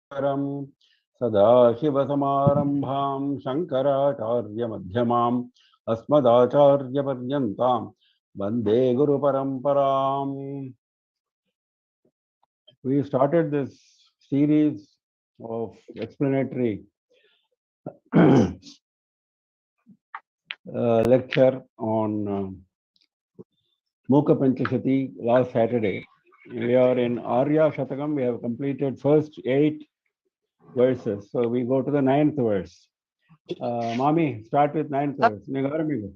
सदाशिवसमारम्भां शङ्कराचार्यमध्यमाम् अस्मदाचार्यपर्यन्तां वन्दे गुरुपरम्पराम्. We started this series of explanatory lecture on Mookapanchashati last Saturday. We are in Arya Shatakam. We have completed first 8 verses. So we go to the 9th verse. Mami, start with 9th verse. Nigaramigo.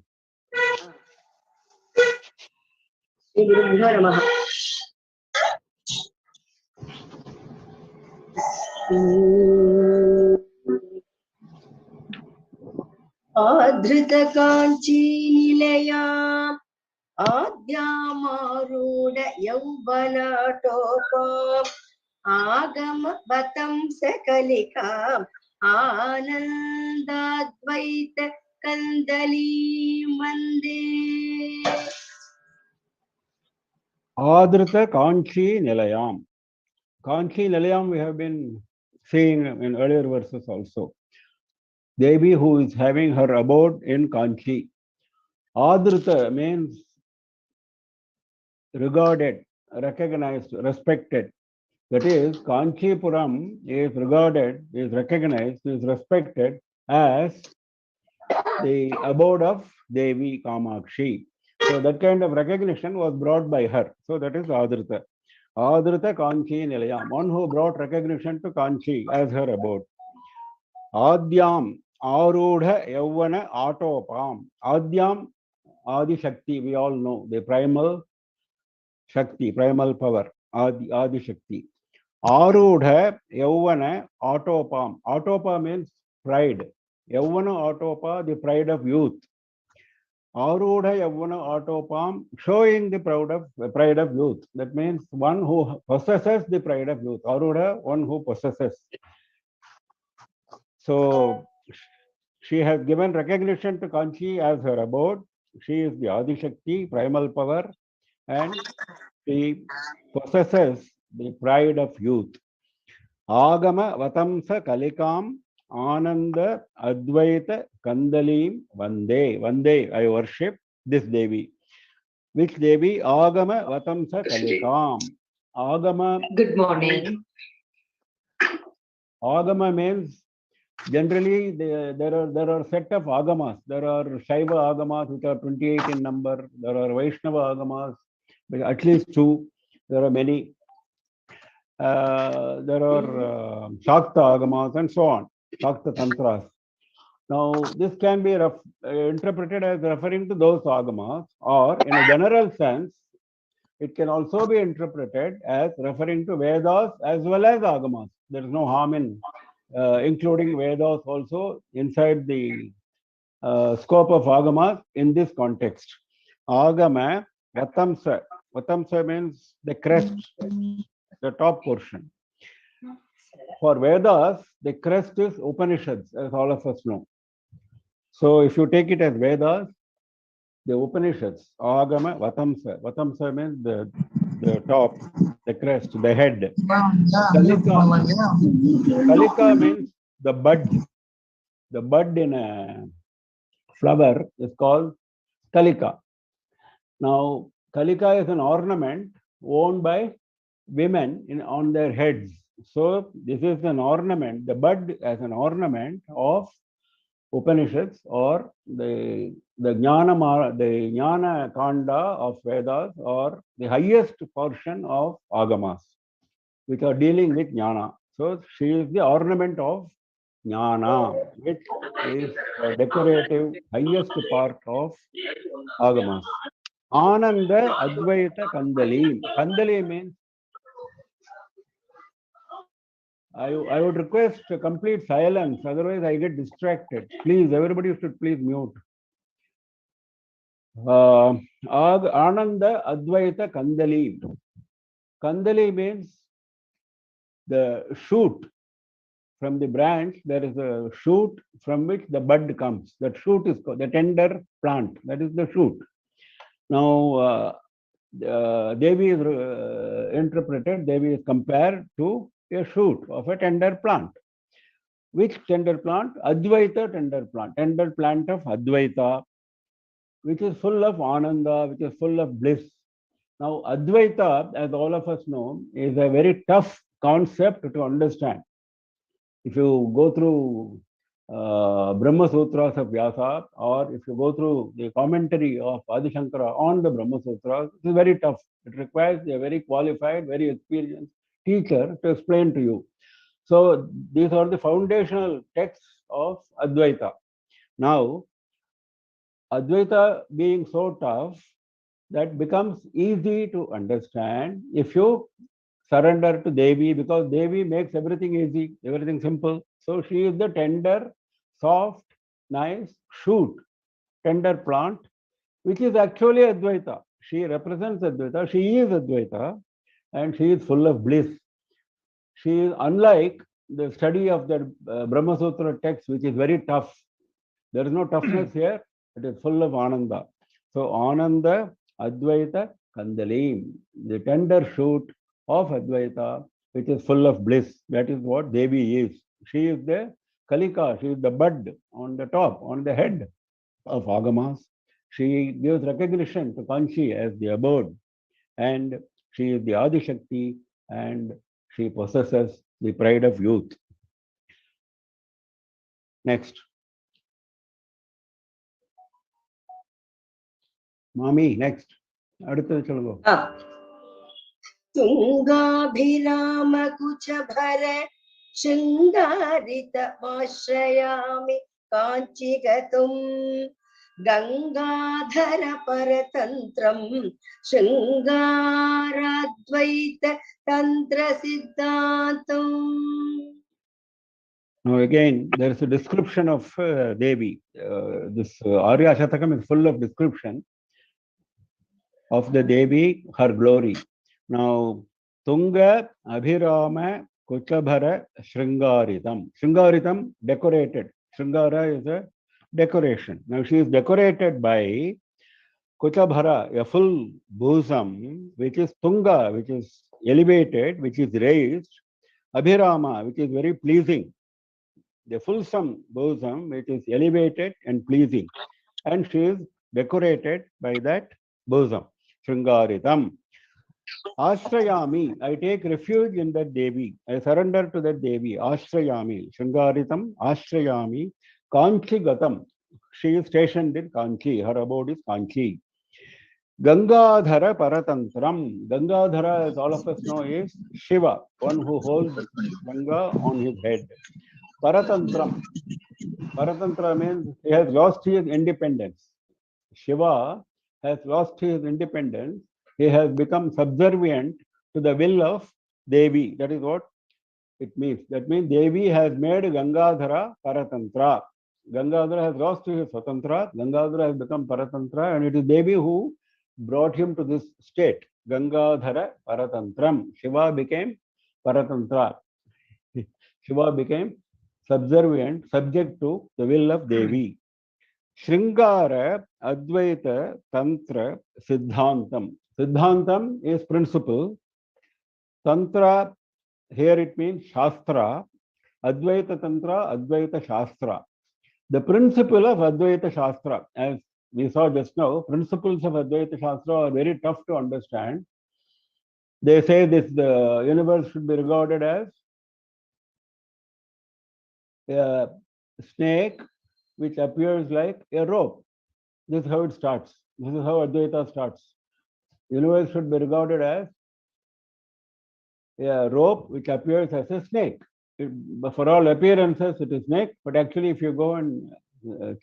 आधृत Kanchi निलयाम् आद्यामारूढ यौवनाटोपाम् आगम बतं सकलिकाम् आनन्दाद्वैत कन्दलीं वन्दे. Adrita Kanchi Nilayam. Kanchi Nilayam we have been seeing in earlier verses also. Devi who is having her abode in Kanchi. Adrita means regarded, recognized, respected. That is, Kanchipuram is regarded, is recognized, is respected as the abode of Devi Kamakshi. So that kind of recognition was brought by her. So that is Adrita. Adrita Kanchi Nilayam, one who brought recognition to Kanchi as her abode. Adyam Arudha Yavana Atopam. Adyam Adi Shakti, we all know, the primal Shakti, primal power, Adi Shakti. Arudha Yavana Atopam. Atopa means pride. Yavana Atopa, the pride of youth. Arudha Yavana Atopam, showing the pride of youth. That means one who possesses the pride of youth. Arudha, one who possesses. So she has given recognition to Kanchi as her abode. She is the Adi Shakti, primal power, and she possesses the pride of youth. Agama Vatamsa Kalikam Ananda Advaita Kandalim Vande. Vande, I worship this Devi. Which Devi? Agama Vatamsa Kalikam. Agama. Good morning. Agama means generally there are set of agamas. There are Shaiva agamas which are 28 in number. There are Vaishnava agamas, at least 2. There are many. There are Shakta agamas and so on. Shakta tantras. Now this can be interpreted as referring to those agamas, or in a general sense, it can also be interpreted as referring to Vedas as well as agamas. There is no harm in including Vedas also inside the scope of agamas in this context. Agama Vatamsa. Vatamsa means the crest, the top portion. For Vedas, the crest is Upanishads, as all of us know. So if you take it as Vedas, the Upanishads, Agama Vatamsa. Vatamsa means the top, the crest, the head. Kalika means the bud. The bud in a flower is called Kalika. Now, Kalika is an ornament worn by women on their heads. So this is an ornament, the bud as an ornament of Upanishads, or the Jnana Kanda of Vedas, or the highest portion of Agamas, which are dealing with Jnana. So she is the ornament of Jnana, which is the decorative highest part of Agamas. Ananda Advaita Kandali. Kandali means, I would request complete silence, otherwise I get distracted. Please, everybody should please mute. Ananda Advaita Kandali. Kandali means the shoot. From the branch, there is a shoot from which the bud comes. That shoot is called the tender plant. That is the shoot. Now, Devi is interpreted, Devi is compared to a shoot of a tender plant. Which tender plant? Advaita tender plant of Advaita, which is full of Ananda, which is full of bliss. Now, Advaita, as all of us know, is a very tough concept to understand. If you go through Brahma Sutras of Vyasa, or if you go through the commentary of Adi Shankara on the Brahma Sutras, it is very tough. It requires a very qualified, very experienced teacher to explain to you. So these are the foundational texts of Advaita. Now, Advaita being so tough, that becomes easy to understand if you surrender to Devi, because Devi makes everything easy, everything simple. So she is the tender, soft, nice shoot, tender plant, which is actually Advaita. She represents Advaita, she is Advaita, and she is full of bliss. She is unlike the study of the Brahma Sutra text, which is very tough. There is no toughness here, it is full of Ananda. So Ananda, Advaita, Kandalim, the tender shoot of Advaita, which is full of bliss. That is what Devi is. She is the Kalika, she is the bud on the top, on the head of Agamas. She gives recognition to Kanchi as the abode, and she is the Adi Shakti, and she possesses the pride of youth. Next. Mami, next. அடுத்தது சொல்லுங்க. तुंगाभिराम कुच भर शृंगारित आश्रयामि कांचीगतुम गंगाधर परतंत्रम शृंगाराद्वैत तंत्र सिद्धांतम. Now again, there is a description of Devi. This Arya Shatakam is full of description of the Devi, her glory. Now, Tunga Abhirama Kuchabhara Shringaritam. Shringaritam, decorated. Shringara is a decoration. Now, she is decorated by Kuchabhara, a full bosom, which is Tunga, which is elevated, which is raised. Abhirama, which is very pleasing. The fulsome bosom, which is elevated and pleasing. And she is decorated by that bosom. Shringaritam. Ashrayami, I take refuge in that Devi. I surrender to that Devi. Ashrayami. Shringaritam, Ashrayami. Kanchi Gatam. She is stationed in Kanchi. Her abode is Kanchi. Gangadhara Paratantram. Gangadhara, as all of us know, is Shiva, one who holds Ganga on his head. Paratantram. Paratantra means he has lost his independence. Shiva has lost his independence. He has become subservient to the will of Devi. That is what it means. That means Devi has made Gangadhara Paratantra. Gangadhara has lost his Swatantra. Gangadhara has become Paratantra, and it is Devi who brought him to this state. Gangadhara Paratantram. Shiva became Paratantra. Shiva became subservient, subject to the will of Devi. Shringara Advaita Tantra Siddhantam. Siddhantam is principle. Tantra, here it means Shastra. Advaita Tantra, Advaita Shastra. The principle of Advaita Shastra, as we saw just now, principles of Advaita Shastra are very tough to understand. They say this, the universe should be regarded as a snake which appears like a rope. This is how it starts. This is how Advaita starts. The universe should be regarded as a rope which appears as a snake. For all appearances, it is snake, but actually, if you go and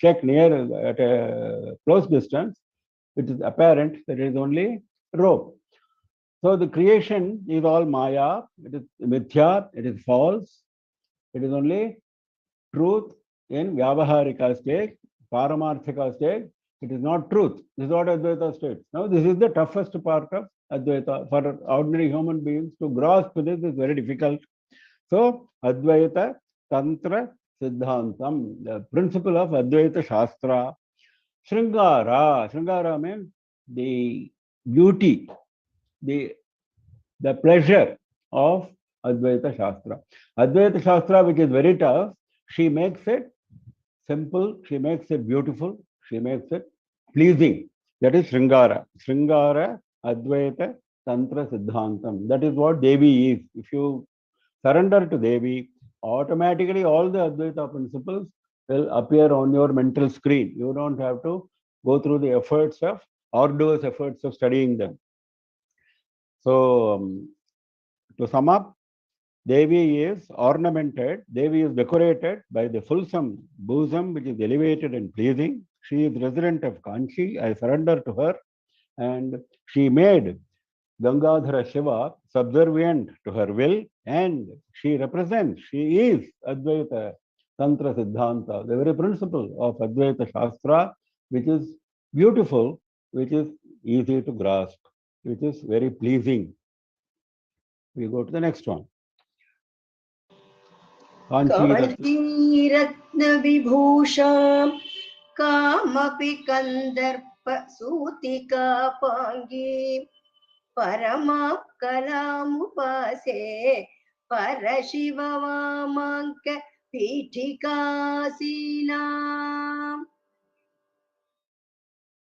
check near at a close distance, it is apparent that it is only rope. So the creation is all Maya, it is Mithya, it is false, it is only truth in Vyavaharika stage, Paramarthika stage. It is not truth. This is what Advaita states. Now, this is the toughest part of Advaita. For ordinary human beings to grasp this is very difficult. So, Advaita Tantra Siddhantam, the principle of Advaita Shastra. Shringara. Shringara means the beauty, the pleasure of Advaita Shastra. Advaita Shastra, which is very tough, she makes it simple, she makes it beautiful, she makes it pleasing. That is Sringara. Sringara Advaita Tantra Siddhantam. That is what Devi is. If you surrender to Devi, automatically all the Advaita principles will appear on your mental screen. You don't have to go through the arduous efforts of studying them. So, to sum up, Devi is ornamented, Devi is decorated by the fulsome bosom which is elevated and pleasing. She is resident of Kanchi. I surrender to her, and she made Gangadhara Shiva subservient to her will, and she represents, she is Advaita Tantra Siddhanta, the very principle of Advaita Shastra, which is beautiful, which is easy to grasp, which is very pleasing. We go to the next one. Kanchi काञ्चीरत्नविभूषां कामपि कन्दर्पसूतिकापाङ्गी परमां कलामुपासे परशिववामाङ्क पीठिकासीनाम्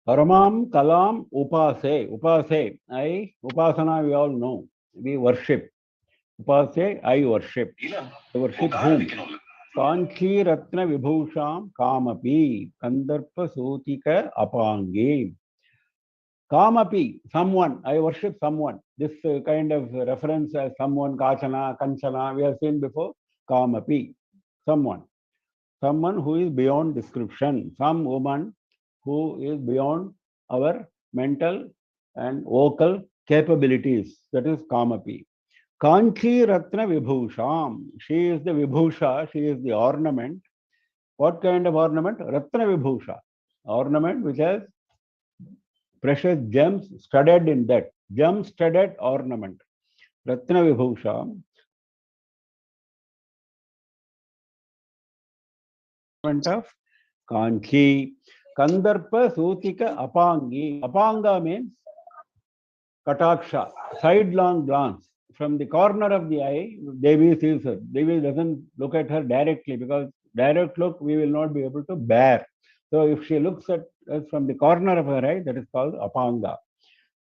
Paramam Kalam Upase. Upase. Upasana we all know. We worship. Upase, I worship. I worship whom? Kanchi Ratna Vibhusham Kamapi. Kandarpa Sutika Apangi. Kamapi, someone. I worship someone. This kind of reference as someone, Kachana, Kanchana, we have seen before. Kamapi, someone. Someone who is beyond description. Some woman who is beyond our mental and vocal capabilities. That is Kamapi. Kanchi Ratna Vibhusham. She is the Vibhusha, she is the ornament. What kind of ornament? Ratna Vibhusha. Ornament which has precious gems studded in that. Gem studded ornament. Ratna Vibhusha. Of Kanchi. Kandarpa Sutika Apangi. Apanga means Kataksha, sidelong glance. From the corner of the eye, Devi sees her. Devi doesn't look at her directly because direct look we will not be able to bear. So if she looks at us from the corner of her eye, that is called Apanga.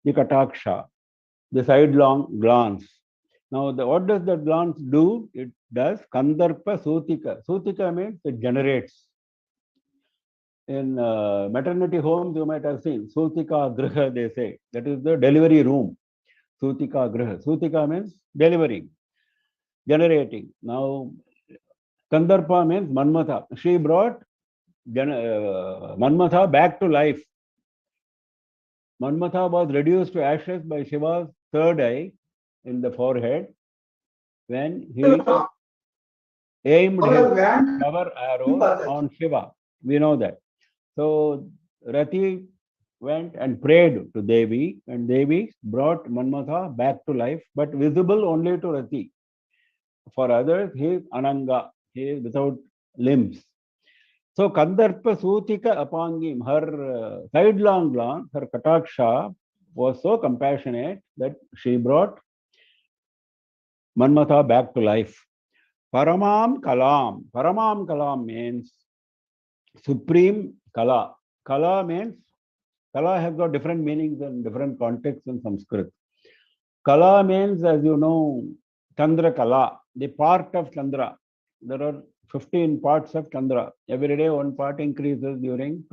The Kataksha, the sidelong glance. Now, what does that glance do? It does Kandarpa Sutika. Sutika means it generates. In maternity homes, you might have seen Sutika Griha, they say. That is the delivery room. Sutika Griha. Sutika means delivery, generating. Now, Kandarpa means Manmatha. She brought Manmatha back to life. Manmatha was reduced to ashes by Shiva's third eye in the forehead when he aimed his flower arrow on Shiva. We know that. So Rati went and prayed to Devi, and Devi brought Manmatha back to life, but visible only to Rati. For others, he is Ananga, he is without limbs. So Kandarpa Sutika Apangim, her sidelong glance, her Kataksha was so compassionate that she brought Manmatha back to life. Paramam Kalam. Paramam Kalam means supreme Kala. Kala means, Kala has got different meanings and different contexts in Sanskrit. Kala means, as you know, Chandra Kala, the part of Chandra. There are 15 parts of Chandra. Every day one part increases during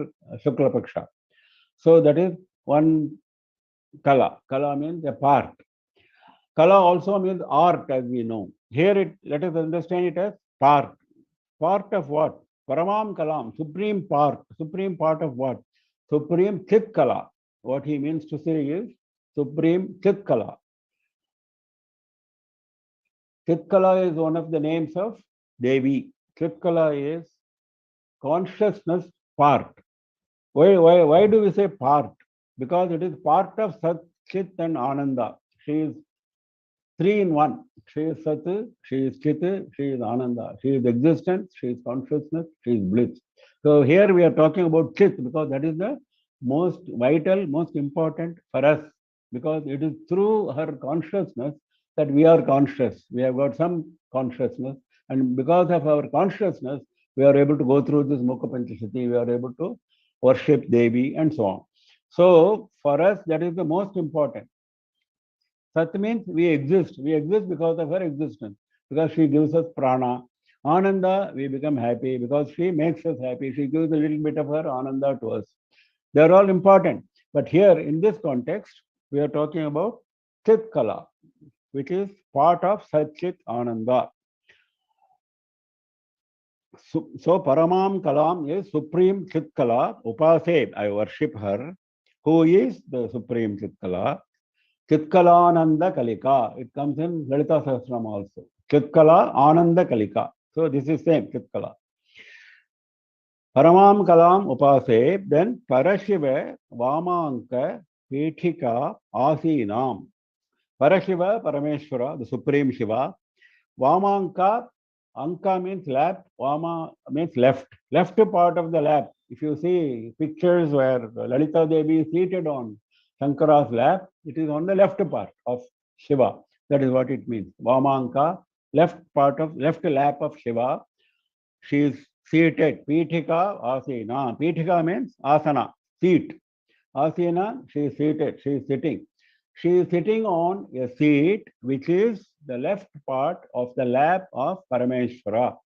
Shukla Paksha. So that is one Kala. Kala means a part. Kala also means art, as we know. Here, let us understand it as part. Part of what? Paramam Kalam, supreme part. Supreme part of what? Supreme Chit Kala. What he means to say is supreme Chit Kala. Chit Kala is one of the names of Devi. Chit Kala is consciousness part. Why do we say part? Because it is part of Sat, Chit and Ananda. She is three in one. She is Sat, she is Chit, she is Ananda. She is existence, she is consciousness, she is bliss. So here we are talking about Chit because that is the most vital, most important for us, because it is through her consciousness that we are conscious. We have got some consciousness, and because of our consciousness, we are able to go through this Mookapanchashati, we are able to worship Devi and so on. So for us, that is the most important. Sat means we exist. We exist because of her existence, because she gives us prana. Ananda, we become happy because she makes us happy. She gives a little bit of her ananda to us. They are all important. But here in this context, we are talking about Chit Kala, which is part of Satchit Ananda. So Paramam Kalam is Supreme Chit Kala, Upase, I worship her, who is the Supreme Chit Kala. Chitkalananda Kalika. It comes in Lalita Sahasranam also. Chitkala Ananda Kalika. So this is same Chitkala. Paramam Kalam Upase, then Parashiva Vamanka Pithika Asinam. Parashiva Parameshwara, the Supreme Shiva. Vamanka, Anka means lap, Vama means left. Left part of the lap. If you see pictures where Lalita Devi is seated on Sankara's lap, it is on the left part of Shiva. That is what it means. Vamanka, left part of left lap of Shiva. She is seated. Pithika Asina. Pithika means asana, seat. Asina, she is seated. She is sitting. She is sitting on a seat which is the left part of the lap of Parameshwara.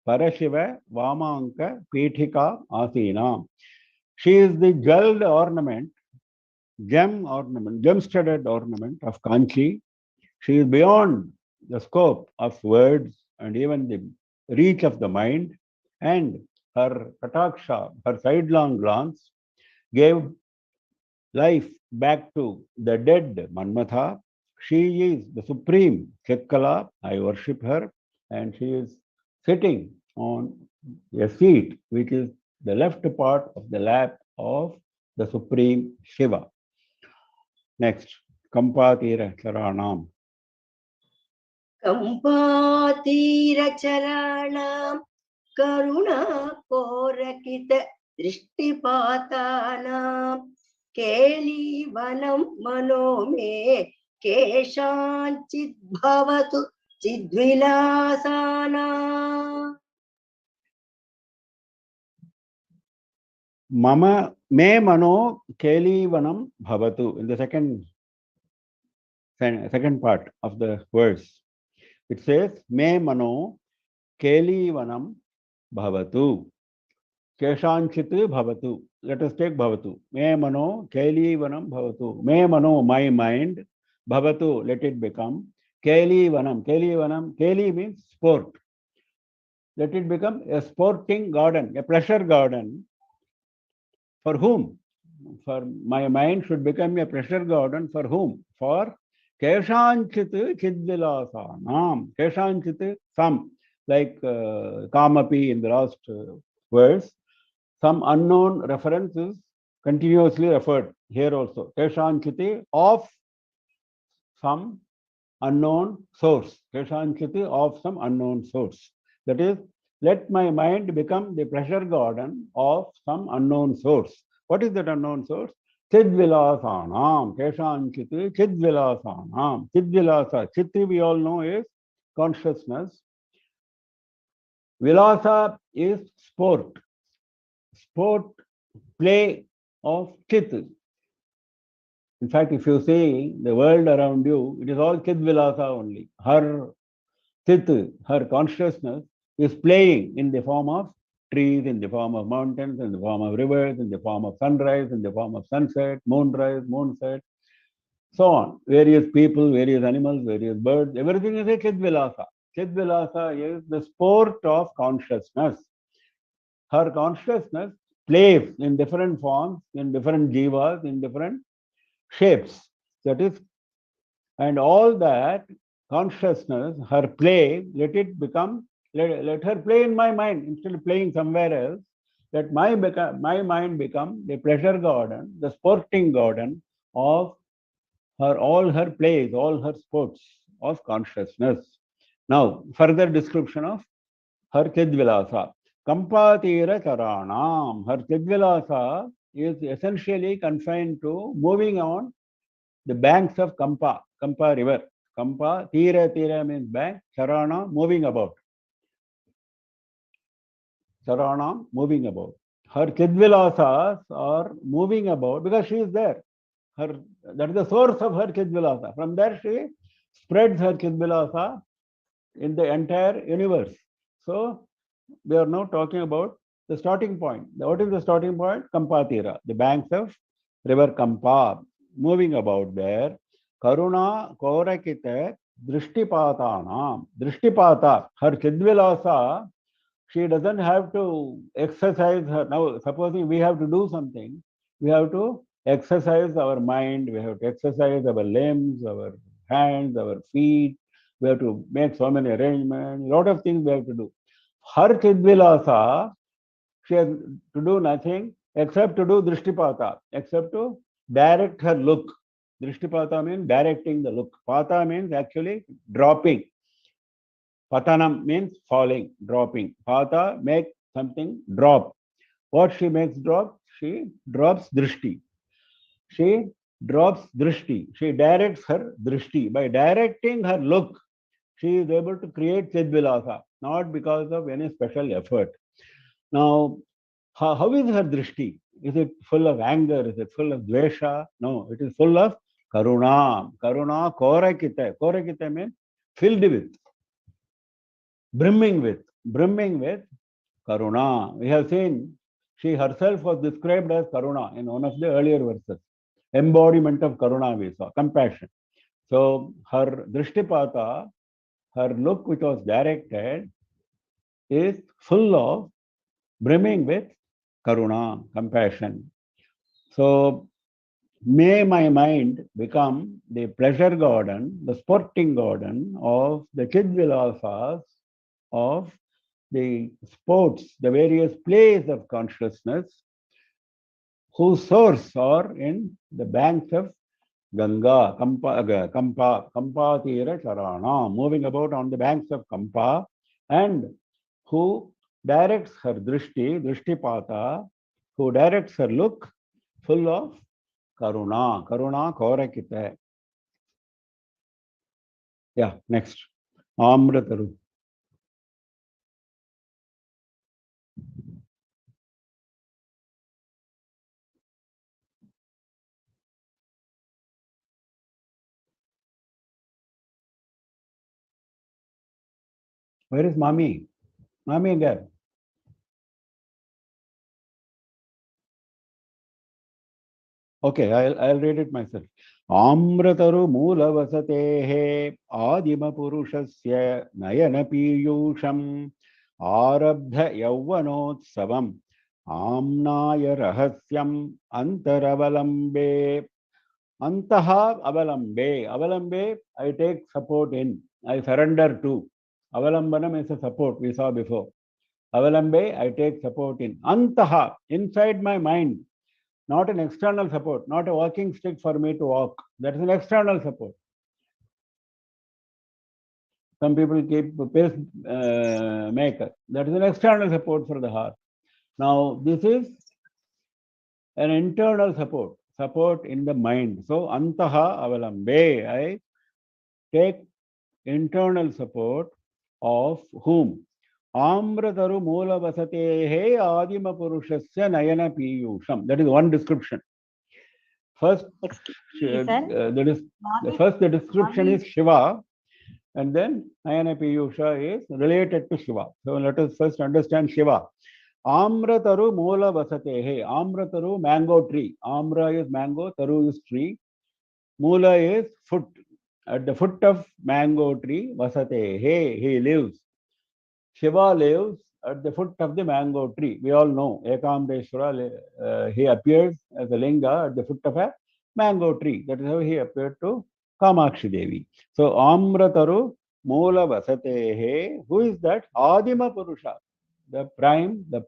Parashiva Vamanka Pithika Asina. She is the jeweled ornament, gem-studded ornament of Kanchi. She is beyond the scope of words and even the reach of the mind, and her kataksha, her sidelong glance, gave life back to the dead Manmatha. She is the supreme Chitkala. I worship her, and she is sitting on a seat which is the left part of the lap of the supreme Shiva. Next, Kampatira Charanam. कम्पातीरचराणां करुणाकोरकित दृष्टिपातानां केलीवनं मनो मे केषाञ्चिद्भवतु चिद्विलासानाम् Mama me mano kelivanam bhavatu. In the second part of the verse, it says me mano kelivanam bhavatu. Keshanchit bhavatu. Let us take bhavatu. Me mano kelivanam bhavatu. Me mano, my mind. Bhavatu, let it become. Kelivanam. Kelivanam. Keli means sport. Let it become a sporting garden, a pleasure garden. For whom? For my mind should become a pleasure garden. For whom? For Keshanchit Chidvilasanam. Keshanchit, some, like Kamapi in the last verse, some unknown reference is continuously referred here also. Keshanchit of some unknown source. Keshanchit of some unknown source. That is, let my mind become the pleasure garden of some unknown source. What is that unknown source? Chidvilasanam. Keshanchit Chidvilasanam. Chidvilasa. Chitti we all know is consciousness. Vilasa is sport. Sport, play of Chit. In fact, if you see the world around you, it is all Chidvilasa only. Her Chit, her consciousness, is playing in the form of trees, in the form of mountains, in the form of rivers, in the form of sunrise, in the form of sunset, moonrise, moonset, so on. Various people, various animals, various birds, everything is a Chidvilasa. Chidvilasa is the sport of consciousness. Her consciousness plays in different forms, in different jivas, in different shapes. That is, and all that consciousness, her play, let it become, let her play in my mind instead of playing somewhere else. Let my mind become the pleasure garden, the sporting garden of her, all her plays, all her sports of consciousness. Now, further description of her Chidvilasa. Kampatira Charanam. Her Chidvilasa is essentially confined to moving on the banks of Kampa River. Kampa, Tira means bank, Charana, moving about. Charana, moving about. Her Chidvilasas are moving about because she is there. Her, that is the source of her Chidvilasa. From there she spreads her Chidvilasa in the entire universe. So we are now talking about the starting point. What is the starting point? Kampatira, the banks of river Kampa, moving about there. Karuna Korakita Drishtipatana. Drishtipata, her Chidvilasa, she doesn't have to exercise her. Now, supposing we have to do something, we have to exercise our mind, we have to exercise our limbs, our hands, our feet, we have to make so many arrangements, a lot of things we have to do. Her Chidvilasa, she has to do nothing except to do Drishtipata, except to direct her look. Drishtipata means directing the look. Pata means actually dropping. Patanam means falling, dropping. Pata make something drop. What she makes drop? She drops drishti. She drops drishti. She directs her drishti. By directing her look, she is able to create Chidvilasa, not because of any special effort. Now, how is her drishti? Is it full of anger? Is it full of dvesha? No, it is full of karuna. Karuna korakita. Korakita means filled with, brimming with Karuna. We have seen she herself was described as Karuna in one of the earlier verses. Embodiment of Karuna we saw, compassion. So her Drishtipata, her look which was directed, is full of, brimming with Karuna, compassion. So may my mind become the pleasure garden, the sporting garden of the Chidvilasas of the sports, the various plays of consciousness, whose source are in the banks of Ganga, Kampa Tira Charana, moving about on the banks of Kampa, and who directs her Drishtipata, who directs her look full of Karuna Korakita. Yeah, next. Amrataru. Where is Mami? Mami again. Okay, I'll read it myself. Amrataru Mula Vasatehe Adima Purushasya Nayana Piyusham Arabdha Yauvanotsavam Amnaya Rahasyam Antaravalambe Antaha Avalambe. Avalambe, I take support in. I surrender to. Avalambanam is a support we saw before. Avalambe, I take support in. Antaha, inside my mind. Not an external support, not a walking stick for me to walk. That is an external support. Some people keep a pace maker. That is an external support for the heart. Now, this is an internal support in the mind. So, antaha avalambe, I take internal support of whom? Amrataru Moola Vasatehe Adima Purushasya Nayana Piyusham. That is one description. First, the description is Shiva, and then Nayana Piyusha is related to Shiva. So let us first understand Shiva. Amrataru Moola Vasatehe. Amrataru, mango tree. Amra is mango, Taru is tree. Moola is foot. At the foot of mango tree, Vasatehe, he lives. Shiva lives at the foot of the mango tree. We all know Ekambeshwara, he appears as a linga at the foot of a mango tree. That is how he appeared to Kamakshi Devi. So Amrataru Moola Vasatehe, who is that? Adima Purusha, the prime, the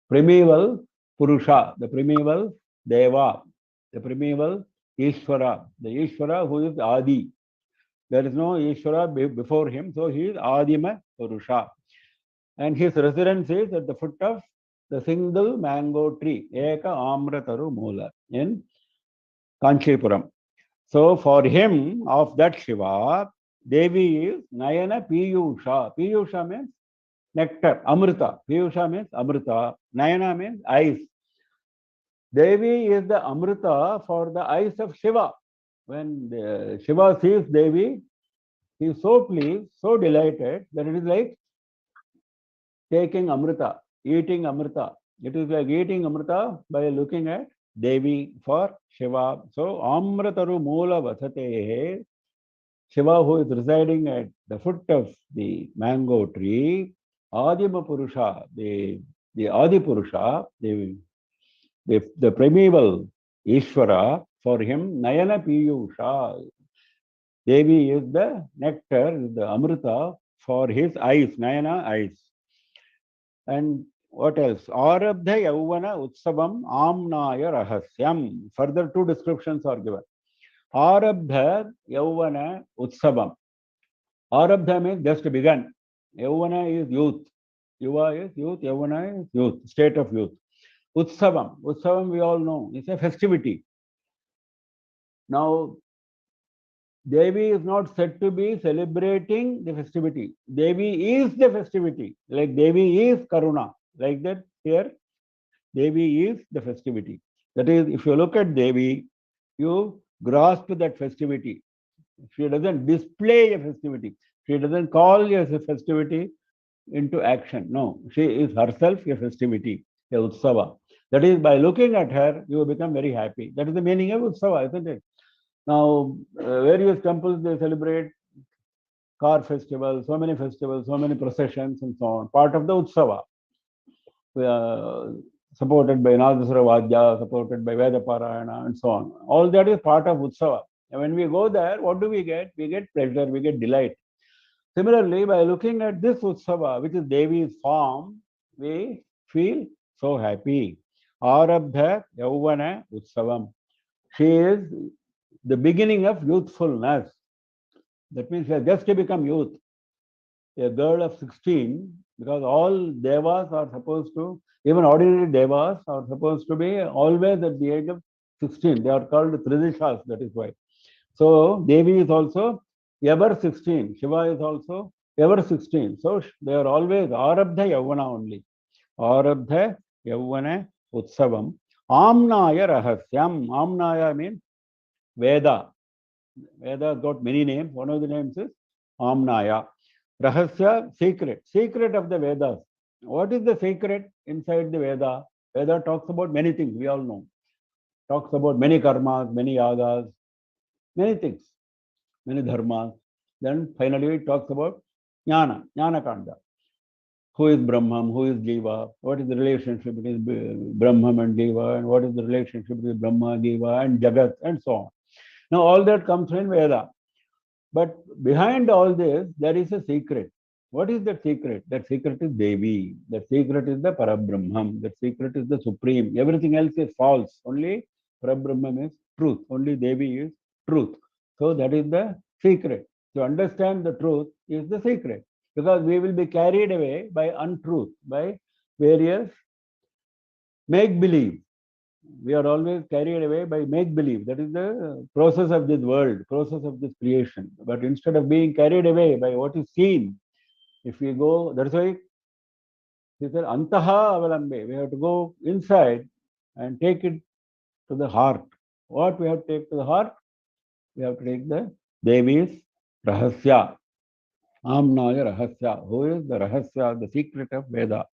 primeval Purusha, the primeval Deva, the primeval Ishvara, the Ishvara who is Adi. There is no Ishvara before him, so he is Adima Purusha. And his residence is at the foot of the single mango tree, Eka Amrataru Moola, in Kanchipuram. So for him, of that Shiva, Devi is Nayana Piyusha. Piyusha means nectar, Amrita. Piyusha means Amrita. Nayana means eyes. Devi is the Amrita for the eyes of Shiva. When Shiva sees Devi, he is so pleased, so delighted that it is like taking Amrita, eating Amrita. It is like eating Amrita by looking at Devi for Shiva. So Amritaru Moola Vasate, Shiva who is residing at the foot of the mango tree, Adima Purusha, the Adi Purusha, the primeval Ishvara, for him, Nayana Piyusha. Devi is the nectar, is the Amrita for his eyes, Nayana eyes. And what else? Arabdha Yauvana Utsavam Amnaya Rahasyam. Further two descriptions are given. Arabdha Yauvana Utsavam. Arabdha means just begun. Yauvana is youth. Yuva is youth. Yauvana is youth, state of youth. Utsavam. Utsavam we all know is a festivity. Now, Devi is not said to be celebrating the festivity. Devi is the festivity. Like Devi is Karuna. Like that here, Devi is the festivity. That is, if you look at Devi, you grasp that festivity. She doesn't display a festivity. She doesn't call a festivity into action. No, she is herself a festivity, a Utsava. That is, by looking at her, you become very happy. That is the meaning of Utsava, isn't it? Now, various temples, they celebrate car festivals, so many processions and so on. Part of the Utsava, supported by Nadaswara Vadya, supported by Veda Parayana and so on. All that is part of Utsava. And when we go there, what do we get? We get pleasure, we get delight. Similarly, by looking at this Utsava, which is Devi's form, we feel so happy. Arabdha Yauvana Utsavam. She is the beginning of youthfulness. That means she has just become youth. A girl of 16, because all devas are supposed to, even ordinary devas are supposed to be always at the age of 16. They are called Tridishas, that is why. So Devi is also ever 16. Shiva is also ever 16. So they are always Arabdha Yavana only. Arabdha Yavana Utsavam. Amnaya Rahasyam. Amnaya means Veda. Veda has got many names. One of the names is Amnaya. Rahasya, secret. Secret of the Vedas. What is the secret inside the Veda? Veda talks about many things, we all know. Talks about many karmas, many yagas, many things, many dharmas. Then finally it talks about Jnana, Jnana Kanda. Who is Brahman, who is Jiva, what is the relationship between Brahman and Jiva, and what is the relationship between Brahma, Jiva, and Jagat, and so on. Now all that comes in Veda. But behind all this, there is a secret. What is that secret? That secret is Devi. That secret is the Parabrahman. That secret is the Supreme. Everything else is false. Only Parabrahman is truth. Only Devi is truth. So that is the secret. To understand the truth is the secret. Because we will be carried away by untruth, by various make-believe. We are always carried away by make-believe. That is the process of this world, process of this creation. But instead of being carried away by what is seen, if we go, that's why he said, Antaha avalambe. We have to go inside and take it to the heart. What we have to take to the heart? We have to take the Devi's Rahasya. Amnaya Rahasya. Who is the Rahasya, the secret of Veda?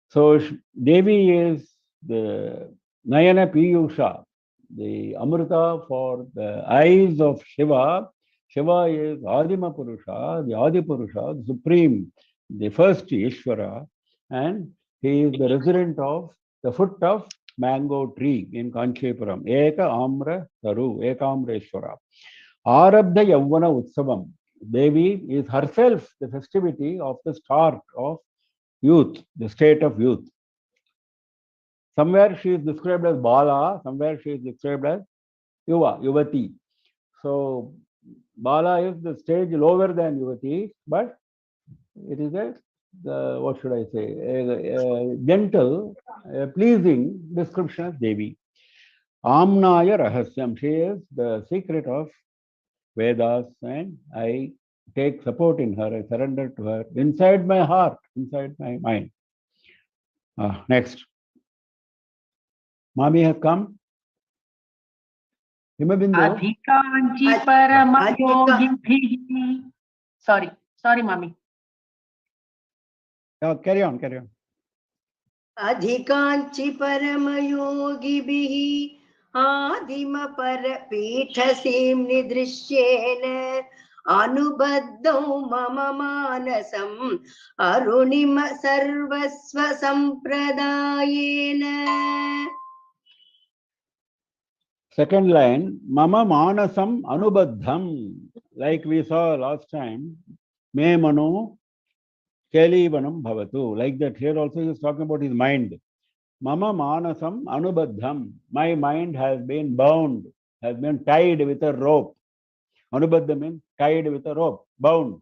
So Devi is the Nayana Piyusha, the Amrita for the eyes of Shiva. Shiva is Adima Purusha, the Adi Purusha, the Supreme, the first Ishvara, and he is the resident of the foot of mango tree in Kanchipuram. Eka Amra Taru, Eka Amreshwara. Arabdha Yavana Utsavam. Devi is herself the festivity of the start of youth, the state of youth. Somewhere she is described as Bala, somewhere she is described as Yuva, Yuvati. So Bala is the stage lower than Yuvati, but it is what should I say, a gentle, pleasing description of Devi. Amnaya Rahasyam. She is the secret of Vedas, and I take support in her. I surrender to her inside my heart, inside my mind. Next. Mami has come. Himabindu. अधिकाञ्चि अधिक परमयोगिभिः sorry mummy. Carry on, carry on. अधिकाञ्चि परमयोगिभिः आदिमपरपीठसीं निदृश्येन अनुबद्धौ मम मानसम् अरुणिम सर्वस्वसम्प्रदायेन. Second line, Mama Manasam Anubaddham. Like we saw last time, Me Mano Kelivanam Bhavatu. Like that, here also he is talking about his mind. Mama Manasam Anubaddham. My mind has been bound, has been tied with a rope. Anubaddha means tied with a rope, bound.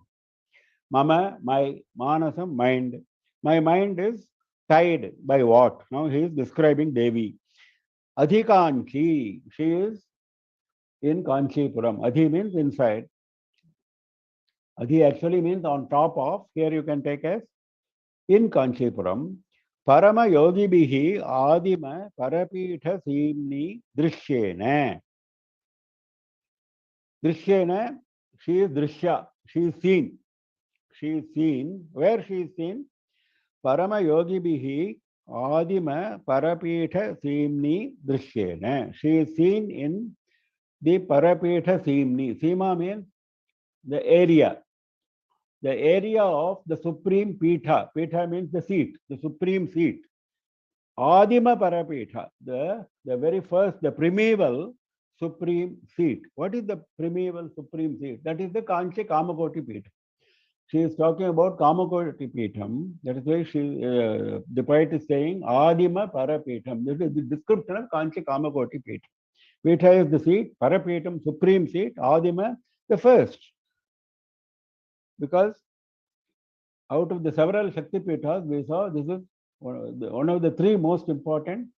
Mama, my Manasam, mind. My mind is tied by what? Now he is describing Devi. Adhikanchi, she is in Kanchipuram. Adhi means inside. Adhi actually means on top of. Here you can take as in Kanchipuram. Parama yogi bihi adima parapitha simni drishyena. Drishyena, she is drishya. She is seen. She is seen. Where she is seen? Parama yogi bihi adima parapitha simni drishyena. She is seen in the parapitha simni. Sima means the area of the supreme Pitha. Pitha means the seat, the supreme seat. Adima Parapitha, the very first, the primeval supreme seat. What is the primeval supreme seat? That is the Kanchi Kamakoti Pitha. She is talking about Kamakoti Pitham. That is why the poet is saying Adima Parapitham. This is the description of Kanchi Kamakoti Pitha. Pitha is the seat, Parapitam, supreme seat, Adima, the first. Because out of the several Shakti Pithas, we saw this is one of the three most important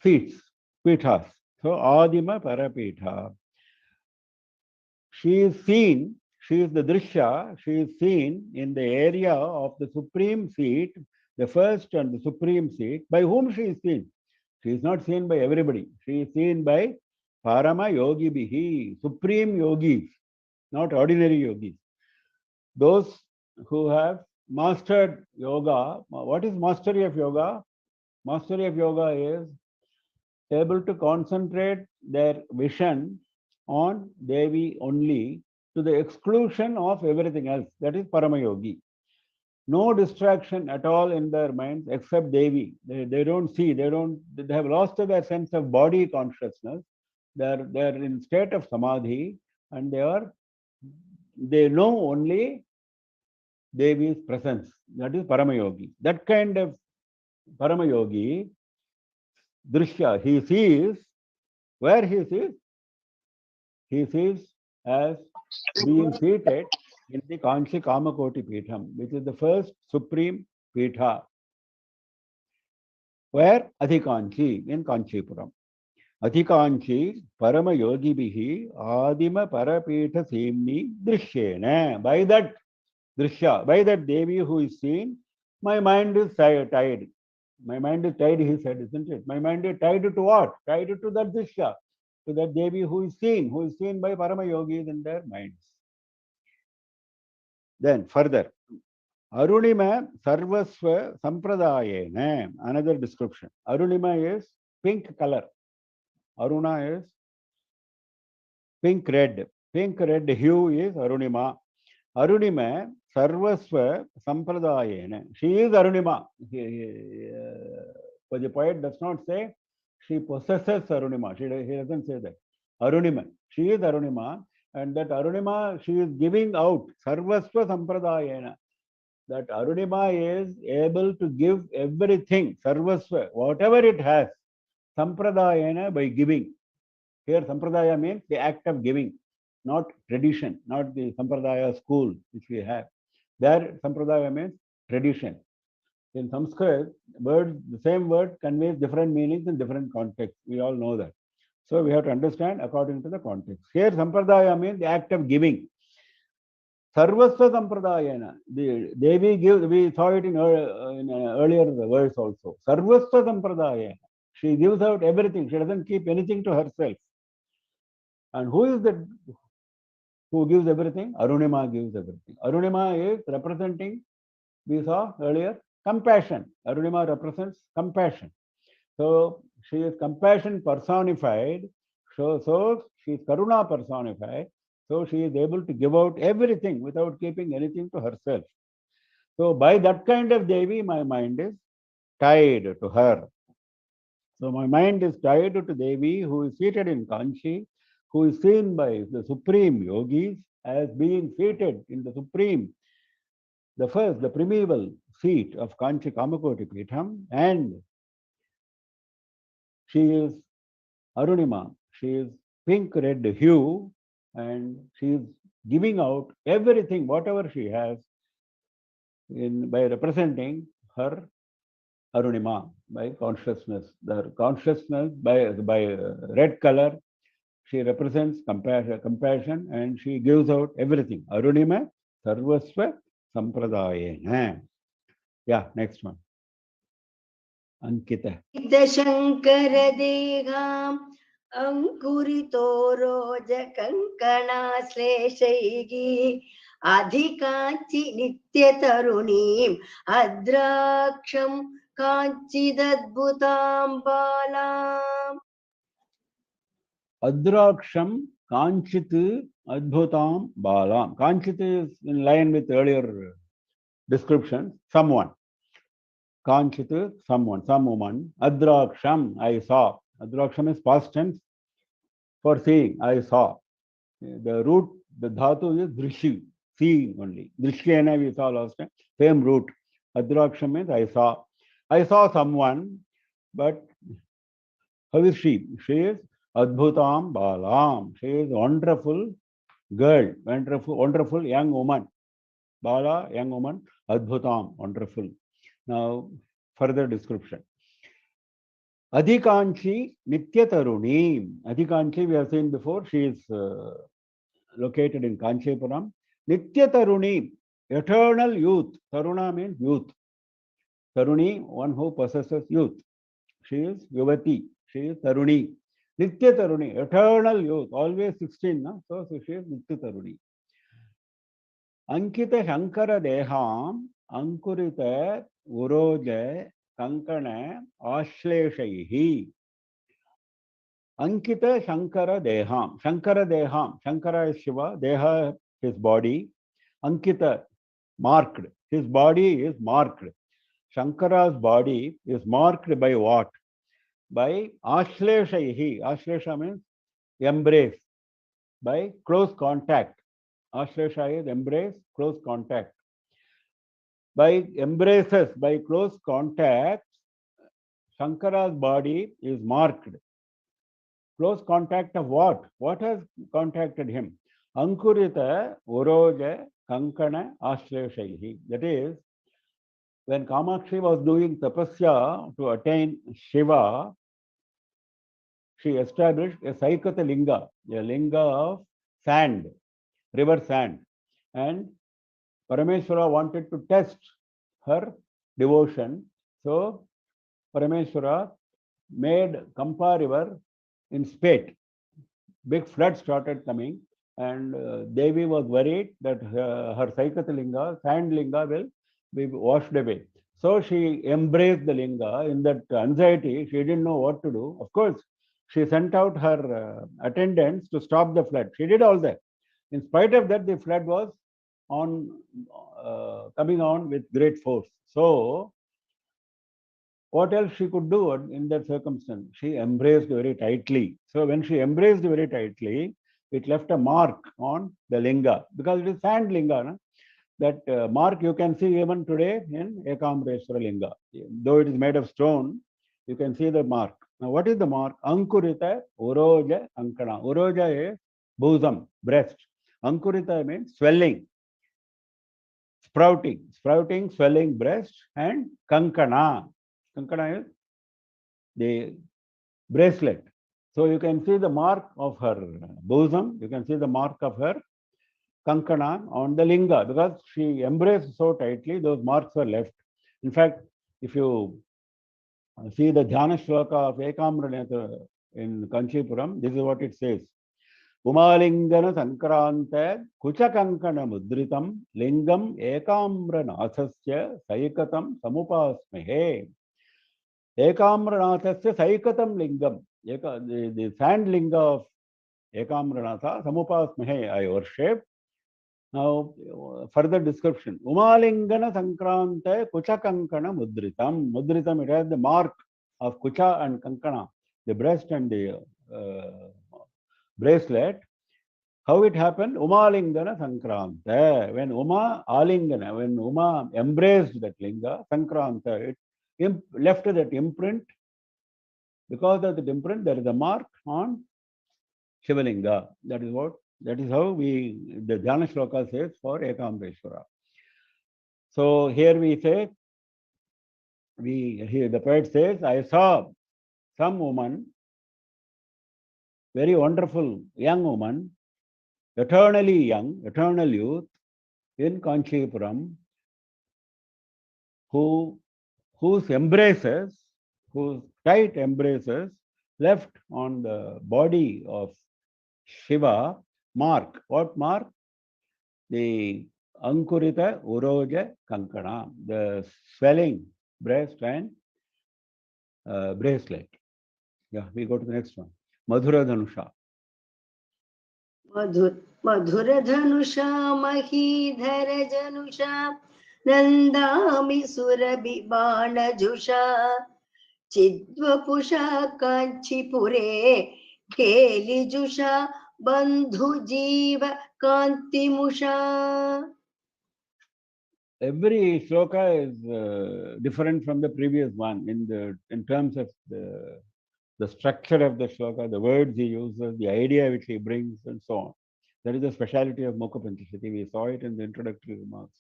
seats, Pithas. So, Adima Parapitha. She is seen, she is the Drishya, she is seen in the area of the supreme seat, the first and the supreme seat. By whom she is seen? She is not seen by everybody. She is seen by Parama Yogi Bihi, supreme yogis, not ordinary yogis. Those who have mastered yoga. What is mastery of yoga? Mastery of yoga is able to concentrate their vision on Devi only to the exclusion of everything else. That is Paramayogi. No distraction at all in their minds except Devi. They don't see, they have lost their sense of body consciousness. They're in state of samadhi, and they know only Devi's presence. That is Paramayogi. That kind of Paramayogi, Drishya, he sees, where he sees? He sees as being seated in the Kanchi Kamakoti Pitham, which is the first supreme Pitha. Where? Adhikanchi, in Kanchipuram. Adhikanchi Paramayogi Bihi Adima Parapitha Simni Drishyena. By that Drishya, by that Devi who is seen, my mind is tied. My mind is tied, he said, isn't it? My mind is tied to what? Tied to that Drishya, to that Devi who is seen by Parama Yogis in their minds. Then further, Arunima Sarvasva Sampradayena, another description. Arunima is pink color. Aruna is pink red. Pink red hue is Arunima. Arunima Sarvasva Sampradayena. She is Arunima. But the poet does not say she possesses Arunima. He doesn't say that. Arunima. She is Arunima. And that Arunima, she is giving out Sarvasva Sampradayena. That Arunima is able to give everything, Sarvasva, whatever it has, Sampradayena, by giving. Here Sampradaya means the act of giving, not tradition, not the Sampradaya school which we have. There Sampradaya means tradition. In Sanskrit, the same word conveys different meanings in different contexts. We all know that. So we have to understand according to the context. Here, Sampradaya means the act of giving. Sarvasva Sampradayana. The Devi gives, we saw it in earlier verse also. Sarvasva Sampradayana. She gives out everything. She doesn't keep anything to herself. And who is that who gives everything? Arunima gives everything. Arunima is representing, we saw earlier, compassion. Arunima represents compassion. So she is compassion personified. So she is Karuna personified. So she is able to give out everything without keeping anything to herself. So by that kind of Devi, my mind is tied to her. So my mind is tied to Devi, who is seated in Kanchi, who is seen by the supreme yogis as being seated in the supreme, the primeval seat of Kanchi Kamakoti Pitham, and she is Arunima. She is pink red hue, and she is giving out everything, whatever she has, by representing her Arunima, by consciousness. The consciousness by red color, she represents compassion, and she gives out everything. Arunima Sarvasva Sampradayena. Yeah, next one. Ankita. Shankara Deham Ankurito Kankana Sleshaygi Adhikanchi Nitya Tarunim Adraksham Kanchidadbhutam Balam. Adraksham Kanchit Adbhutam Balam. Kanchit is in line with earlier description. Someone. Kanchit, someone, some woman. Adraksham, I saw. Adraksham is past tense for seeing. I saw. The root, the dhatu is drishi, seeing only. Drishyena we saw last time. Same root. Adraksham means I saw. I saw someone, but how is she? She is Adbhutam Balam. She is wonderful girl, wonderful young woman. Bala, young woman. Adbhutam, wonderful. Now, further description. Adhikanchi Nitya Taruni. Adhikanchi, we have seen before, she is located in Kanchipuram. Nitya Taruni, eternal youth. Taruna means youth. Taruni, one who possesses youth. She is Yuvati. She is Taruni. Nitya Taruni, eternal youth, always 16. No? So she is Nitya Taruni. Ankita Shankara Deham, Ankurita Uroja Kankana Ashleshaihi. Ankita Shankara Deham. Shankara Deham. Shankara is Shiva. Deha, his body. Ankita, marked. His body is marked. Shankara's body is marked by what? By Ashleshaihi. Ashlesha means embrace. By close contact. Ashlesha is embrace, close contact. By embraces, by close contact, Shankara's body is marked. Close contact of what? What has contacted him? Ankurita Uroja Kankana Ashleshaihi. That is, when Kamakshi was doing tapasya to attain Shiva, she established a Saikata Linga, a linga of sand, river sand. And Parameshwara wanted to test her devotion. So Parameshwara made Kampa river in spate. Big floods started coming, and Devi was worried that her Saikata Linga, sand linga, will be washed away. So she embraced the linga. In that anxiety, she didn't know what to do. Of course, she sent out her attendants to stop the flood. She did all that. In spite of that, the flood was coming on with great force. So what else she could do in that circumstance? She embraced very tightly. So when she embraced very tightly, it left a mark on the linga, because it is sand linga. No? That mark you can see even today in Ekamreswara linga. Though it is made of stone, you can see the mark. Now what is the mark? Ankurita Uroja Ankana. Uroja is bosom, breast. Ankurita means swelling, sprouting, swelling breast, and Kankana. Kankana is the bracelet. So you can see the mark of her bosom, you can see the mark of her kankana on the linga, because she embraced so tightly, those marks were left. In fact, if you see the Dhyana Shloka of Ekamraneta in Kanchipuram, this is what it says. Umalingana Sankranta Kuchakankana Mudritam Lingam Ekamranathasya Saikatam Samupasmehe. Ekamranathasya Saikatam Lingam. The sand linga of Ekamranatha Samupasmehe, I worship. Now, further description. Umalingana Sankranta Kuchakankana Mudritam. Mudritam, it has the mark of Kucha and Kankana, the breast and the bracelet. How it happened? Umalingana Sankranta. When Uma Alingana, when Uma embraced that linga, Sankranta, it left that imprint. Because of that imprint, there is a mark on Shivalinga. That is how the Dhyana Shloka says for Ekamreshwara. So here we say, here the poet says, I saw some woman, very wonderful young woman, eternally young, eternal youth, in Kanchipuram, whose embraces, whose tight embraces left on the body of Shiva mark. What mark? The Ankurita Uroja Kankana, the swelling breast and bracelet. Yeah, we go to the next one. Madhura Dhanusha. Madhur Dhanusha Mahidhar जनुषा नन्दामि Surabhi बाणजुषा चिद्वपुषा काञ्चीपुरे केलिजुषा बन्धुजीव कान्तिमुषा. Every shloka is different from the previous one in terms of the structure of the shloka, the words he uses, the idea which he brings, and so on. That is the speciality of Mookapanchashati. We saw it in the introductory remarks.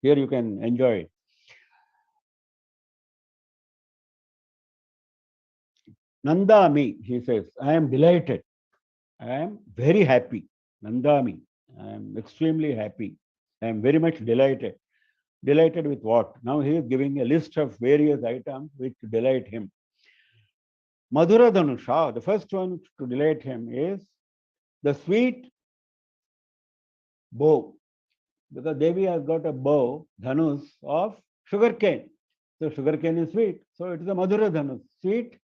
Here you can enjoy it. Nandami, he says, I am delighted. I am very happy. Nandami, I am extremely happy. I am very much delighted. Delighted with what? Now he is giving a list of various items which delight him. Madhura Dhanusha, the first one to delight him is the sweet bow. Because Devi has got a bow, dhanus, of sugarcane. So sugarcane is sweet. So it is a Madhura Dhanus, sweet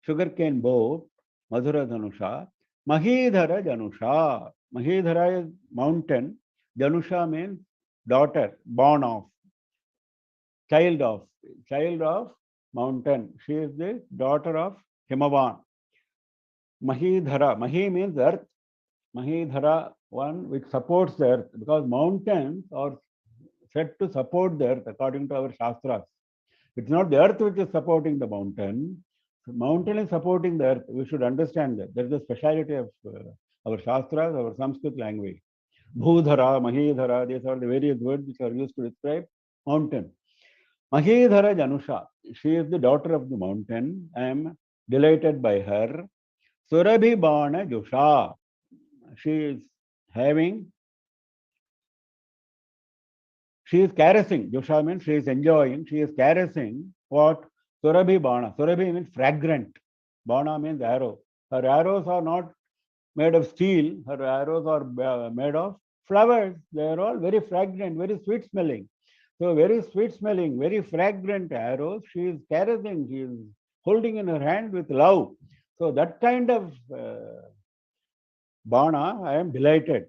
sugarcane bow, Madhura Dhanusha. Mahidhara Janusha. Mahidhara is mountain. Janusha means daughter, born of, child of mountain. She is the daughter of Himavan. Mahidhara. Mahi means earth. Mahidhara, one which supports the earth, because mountains are said to support the earth according to our Shastras. It's not the earth which is supporting the mountain. The mountain is supporting the earth. We should understand that. That is the speciality of our Shastras, our Sanskrit language. Bhudhara, Mahidhara, these are the various words which are used to describe mountain. Mahidhara Janusha, she is the daughter of the mountain. I am delighted by her. Surabhi Bana Jusha, she is caressing. Jusha means she is enjoying. She is caressing what? Surabhi Bana. Surabhi means fragrant. Bana means arrow. Her arrows are not made of steel. Her arrows are made of flowers. They are all very fragrant, very sweet smelling. So very sweet smelling, very fragrant arrows she is caressing. She is holding in her hand with love. So that kind of Bana, I am delighted.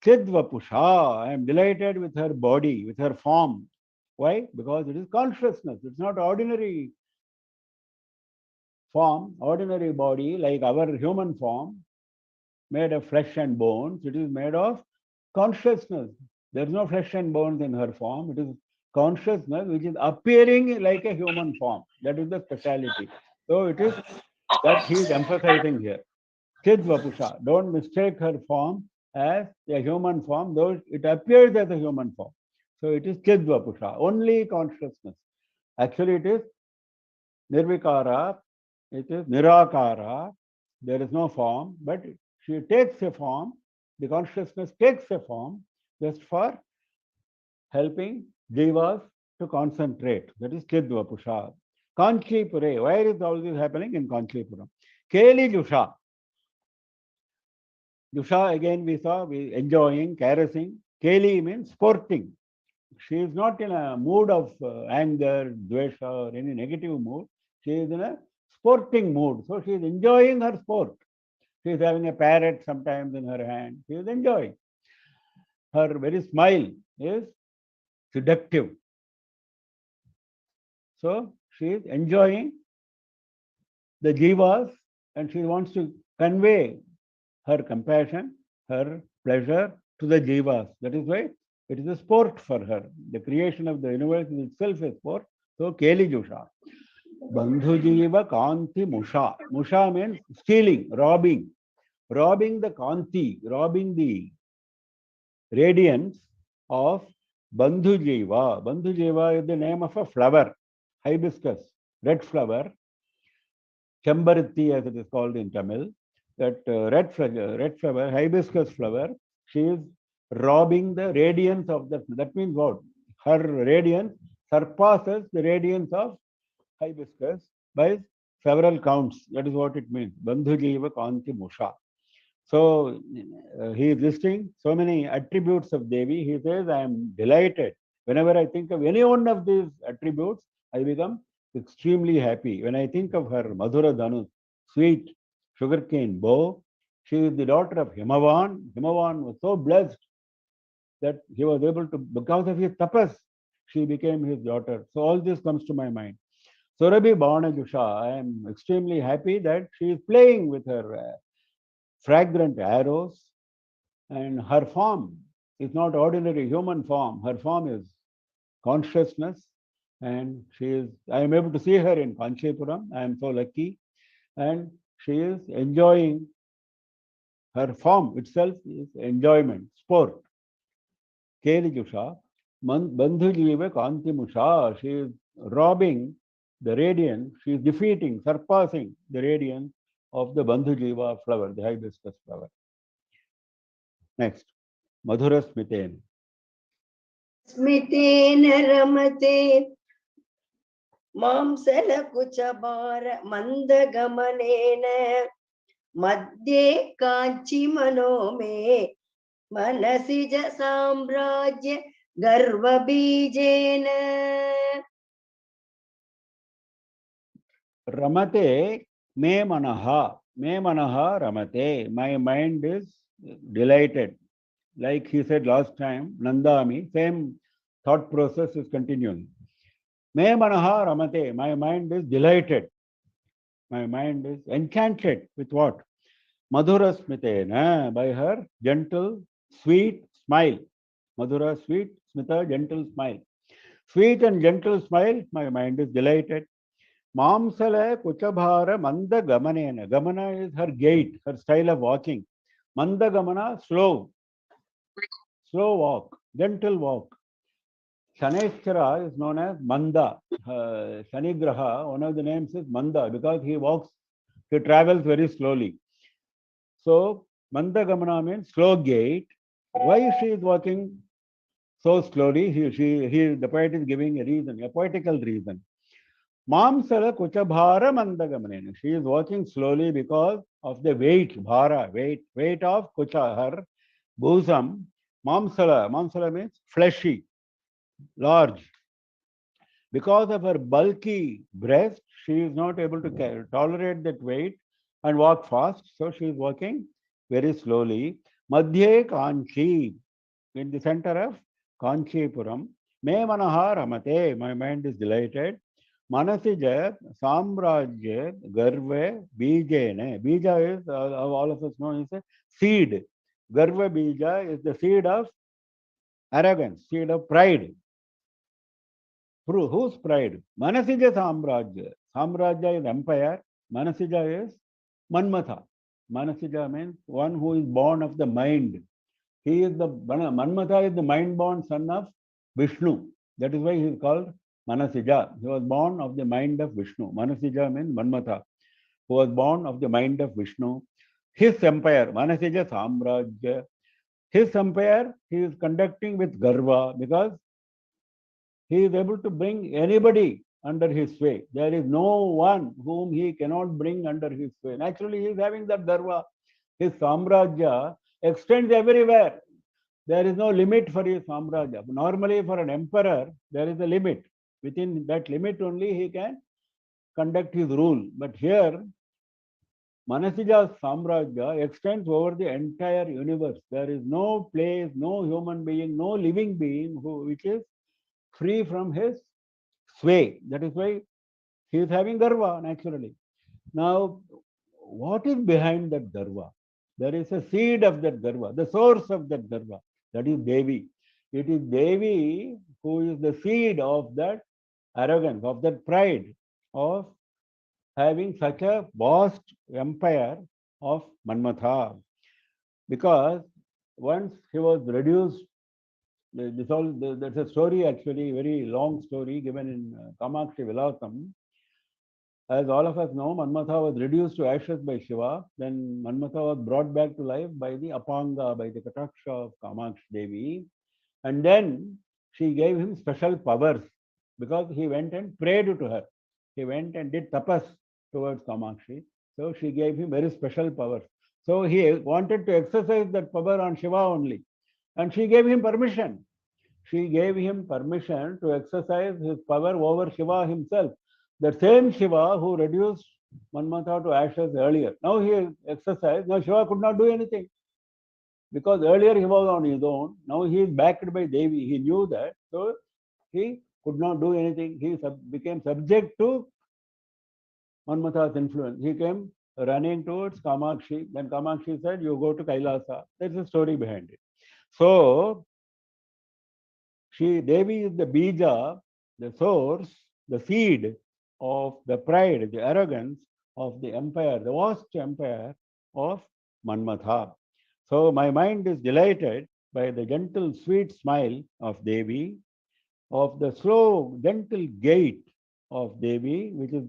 Chidvapusha, I am delighted with her body, with her form. Why? Because it is consciousness. It's not ordinary form, ordinary body like our human form, made of flesh and bones. It is made of consciousness. There is no flesh and bones in her form. It is consciousness which is appearing like a human form. That is the speciality. So it is that he is emphasizing here. Chidvapusha. Don't mistake her form as a human form, though it appears as a human form. So it is Chidvapusha, only consciousness. Actually, it is Nirvikara, It is Nirakara. There is no form, but she takes a form. The consciousness takes a form just for helping jivas to concentrate. That is Chidvapusha. Kanchipure. Where is all this happening? In Kanchipuram. Keli Jusha. Jusha again we saw enjoying, caressing. Keli means sporting. She is not in a mood of anger, dvesha, or any negative mood. She is in a sporting mood. So she is enjoying her sport. She is having a parrot sometimes in her hand. She is enjoying. Her very smile is seductive. So she is enjoying the jivas and she wants to convey her compassion, her pleasure to the jivas. That is why it is a sport for her. The creation of the universe is itself a sport. So Keli Jusha. Bandhujiva Kanti Musha. Musha means stealing, robbing. Robbing the Kanti, robbing the radiance of Bandhujiva. Bandhujiva is the name of a flower, hibiscus, red flower, Chambarati as it is called in Tamil. That red flower, hibiscus flower, she is robbing the radiance of the, that means what? Her radiance surpasses the radiance of hibiscus by several counts. That is what it means. Bandhujiva Kanti Musha. So he is listing so many attributes of Devi. He says, I am delighted. Whenever I think of any one of these attributes, I become extremely happy. When I think of her Madhura Dhanus, sweet sugarcane bow, she is the daughter of Himavan. Himavan was so blessed that he was able to, because of his tapas, she became his daughter. So all this comes to my mind. Surabhi Bhanajusha, I am extremely happy that she is playing with her fragrant arrows, and her form is not ordinary human form. Her form is consciousness, and she is, I am able to see her in Panchepuram. I am so lucky, and she is enjoying, her form itself is enjoyment, sport. Keli Jusha, Bandhujiva Kanti Musha, she is robbing the radiance, she is defeating, surpassing the radiance of the Bandhujiva flower, the hibiscus flower. Next, Madhura Smiten. स्मितेन रमते मांसलकुचभार मन्दगमनेन मध्ये काञ्ची मनो मे मनसि च साम्राज्य गर्वबीजेन Ramate me manaha ramate. My mind is delighted. Like he said last time, Nandami, same thought process is continuing. Me manaha ramate. My mind is delighted. My mind is enchanted with what? Madhura Smitena, by her gentle, sweet smile. Madhura, sweet, Smita, gentle smile. Sweet and gentle smile, my mind is delighted. Mamsala Kuchabhara Manda Gamanena. Gamana is her gait, her style of walking. Manda Gamana, slow walk, gentle walk. Shaneshwara is known as Manda. Shanigraha, one of the names is Manda because he travels very slowly. So, Manda Gamana means slow gait. Why she is walking so slowly? The poet is giving a reason, a poetical reason. Mamsala Kuchabhara Mandagamanena. She is walking slowly because of the weight, bhara, weight of Kucha, her bosom. Mamsala means fleshy, large. Because of her bulky breast, she is not able to tolerate that weight and walk fast. So she is walking very slowly. Madhye Kanchi, in the center of Kanchipuram. Me manaha ramate, my mind is delighted. Manasija Samrajya Garve Bijene. Bija is, all of us know, is a seed. Garva Bija is the seed of arrogance, seed of pride. Whose pride? Manasija Samrajya. Samrajya is empire. Manasija is Manmatha. Manasija means one who is born of the mind. He is the Manmatha is the mind-born son of Vishnu. That is why he is called Manasija. He was born of the mind of Vishnu. Manasija means Manmatha. who was born of the mind of Vishnu. His empire, Manasija Samrajya, his empire he is conducting with Garva because he is able to bring anybody under his sway. There is no one whom he cannot bring under his sway. Naturally, he is having that Garva. His Samrajya extends everywhere. There is no limit for his Samrajya. Normally, for an emperor, there is a limit. Within that limit only he can conduct his rule. But here, Manasija's Samrajya extends over the entire universe. There is no place, no human being, no living being which is free from his sway. That is why he is having Garva naturally. Now, what is behind that Garva? There is a seed of that Garva, the source of that Garva. That is Devi. It is Devi who is the seed of that arrogance, of that pride, of having such a vast empire of Manmatha. Because once he was reduced, that's a story actually, very long story given in Kamakshi Vilasam. As all of us know, Manmatha was reduced to ashes by Shiva. Then Manmatha was brought back to life by the Apanga, by the Kataksha of Kamakshi Devi. And then she gave him special powers because he went and prayed to her. He went and did tapas towards Kamakshi. So she gave him very special powers. So he wanted to exercise that power on Shiva only. And she gave him permission. She gave him permission to exercise his power over Shiva himself. The same Shiva who reduced Manmatha to ashes earlier. Now he exercised. Now Shiva could not do anything. Because earlier he was on his own. Now he is backed by Devi. He knew that. So he could not do anything. He became subject to Manmatha's influence. He came running towards Kamakshi. Then Kamakshi said, you go to Kailasa. There's a story behind it. So Devi is the bija, the source, the seed of the pride, the arrogance of the empire, the vast empire of Manmatha. So my mind is delighted by the gentle, sweet smile of Devi, of the slow, gentle gait of Devi, which is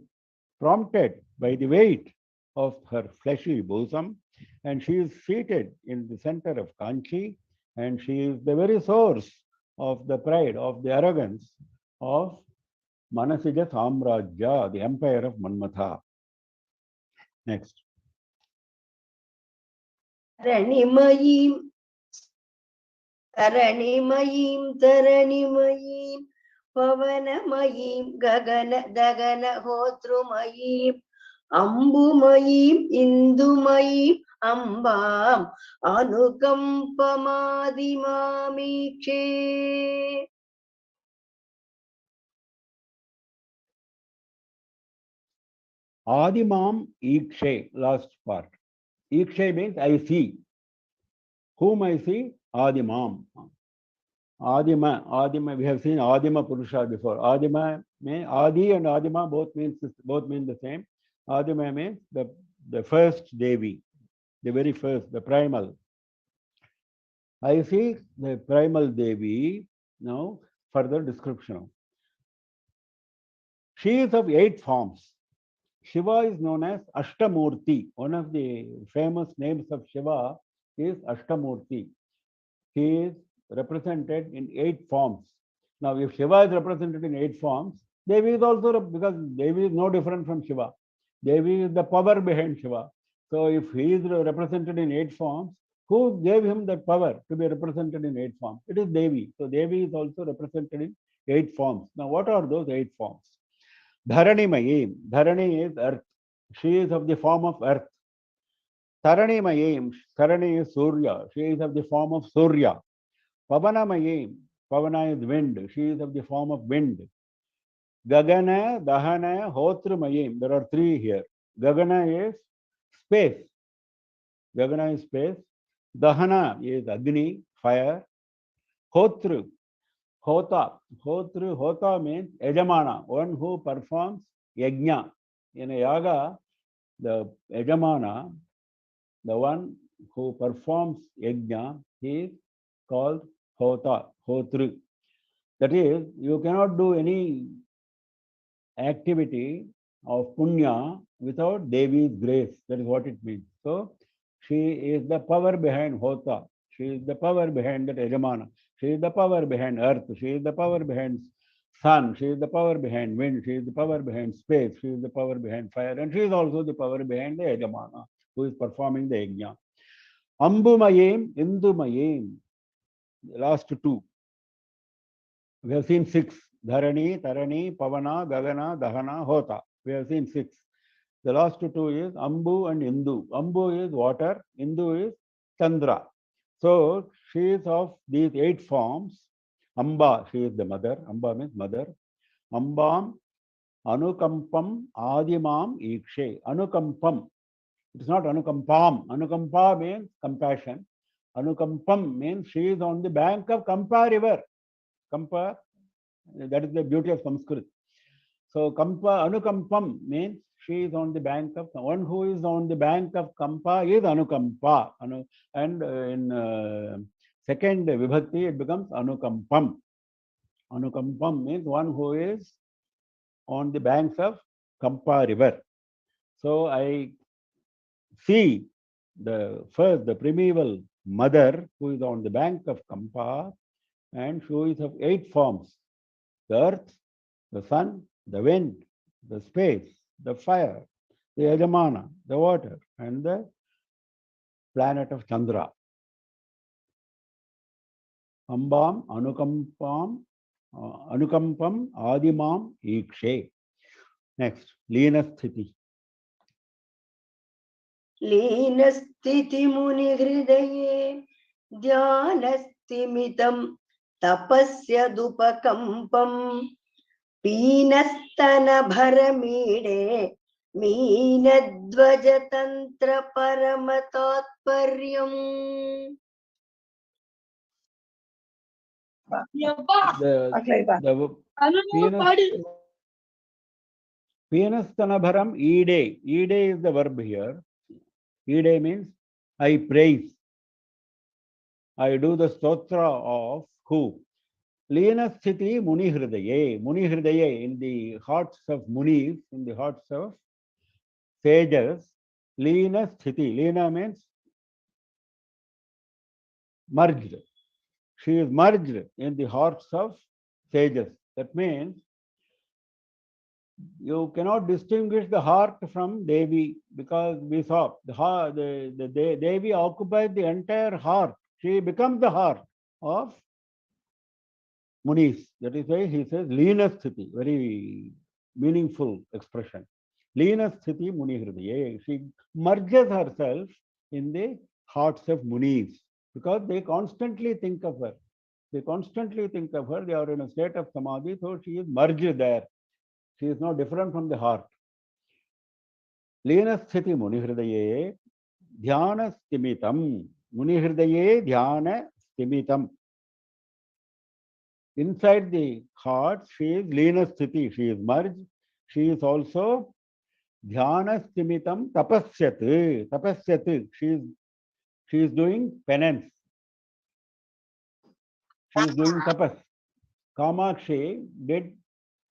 prompted by the weight of her fleshy bosom, and she is seated in the center of Kanchi, and she is the very source of the pride, of the arrogance of Manasija Samrajya, the empire of Manmatha. Next. रणिमयीं अरणिमयीं तरणिमयीं पवनमयीं Gagan दगन होतृमयीं अम्बुमयीं इन्दुमयीं अम्बाम् अनुकम्पमादिमामीक्षे Adimam Ikshe, last part. Ikshe means I see. Whom I see? Adimam. Adima, we have seen Adima Purusha before. Adima means Adi and Adima both mean the same. Adima means the first Devi, the very first, the primal. I see the primal Devi. Now, further description. She is of 8 forms. Shiva is known as Ashtamurti. One of the famous names of Shiva is Ashtamurti. He is represented in 8 forms. Now, if Shiva is represented in 8 forms, Devi is also, because Devi is no different from Shiva. Devi is the power behind Shiva. So, if he is represented in 8 forms, who gave him that power to be represented in 8 forms? It is Devi. So, Devi is also represented in 8 forms. Now, what are those 8 forms? Dharani Mayim. Dharani is earth. She is of the form of earth. Tarani Mayim. Tarani is Surya. She is of the form of Surya. Pavana Mayim. Pavana is wind. She is of the form of wind. Gagana, Dahana, Hotru Mayim. There are 3 here. Gagana is space. Gagana is space. Dahana is Agni, fire. Hotru. Hota. Hota means Yajamana, one who performs yajna. In a yaga, the Yajamana, the one who performs yajna, he is called Hota, Hotru. That is, you cannot do any activity of punya without Devi's grace. That is what it means. So she is the power behind Hota. She is the power behind that Yajamana. She is the power behind earth. She is the power behind sun. She is the power behind wind. She is the power behind space. She is the power behind fire. And she is also the power behind the Yajamana, who is performing the yajna. Ambumayim, Indumayim. The last two. We have seen six. Dharani, Tarani, Pavana, Gagana, Dahana, Hota. We have seen six. The last two is Ambu and Indu. Ambu is water, Indu is Chandra. So she is of these 8 forms. Amba, she is the mother. Amba means mother. Ambam, Anukampam, Adimam, Ikshe. Anukampam. It is not Anukampam. Anukampa means compassion. Anukampam means she is on the bank of Kampa river. Kampa, that is the beauty of Sanskrit. So Kampa, Anukampam means she is on the bank of, one who is on the bank of Kampa is Anukampa. And in second Vibhakti it becomes Anukampam. Anukampam means one who is on the banks of Kampa river. So I see the primeval mother who is on the bank of Kampa, and who is of 8 forms: the earth, the sun, the wind, the space, the fire, the Yajamana, the water, and the planet of Chandra. Ambam, Anukampam, Anukampam, Adimam, Ikshe. Next, Lena Sthiti. लीनस्थितिमुनिहृदये ध्यानस्तिमितं तपस्यदुपकम्पं पीनस्तनभरमीडे मीनध्वजतन्त्रपरमतात्पर्यम्. Peenasthanabharam Ide. Ide is the verb here. Ide means I praise. I do the stotra of who? Lena Sthiti Muni Hridaye. Muni Hridaye, in the hearts of Munis, in the hearts of sages. Lena Sthiti. Lena means merged. She is merged in the hearts of sages. That means you cannot distinguish the heart from Devi, because we saw the Devi occupies the entire heart. She becomes the heart of Munis. That is why he says Leena Sthiti, very meaningful expression. Leena Sthiti Muni Hridaye. She merges herself in the hearts of Munis, because they constantly think of her. They constantly think of her. They are in a state of samadhi, so she is merged there. She is not different from the heart. Lena Sthiti Muni Hridaye Dhyana Stimitam. Muni Hridaye Dhyana Stimitam. Inside the heart, she is Lena Sthiti. She is merged. She is also Dhyana Stimitam Tapasyat. Tapasyat. She is doing penance. She is doing tapas. Kamakshi did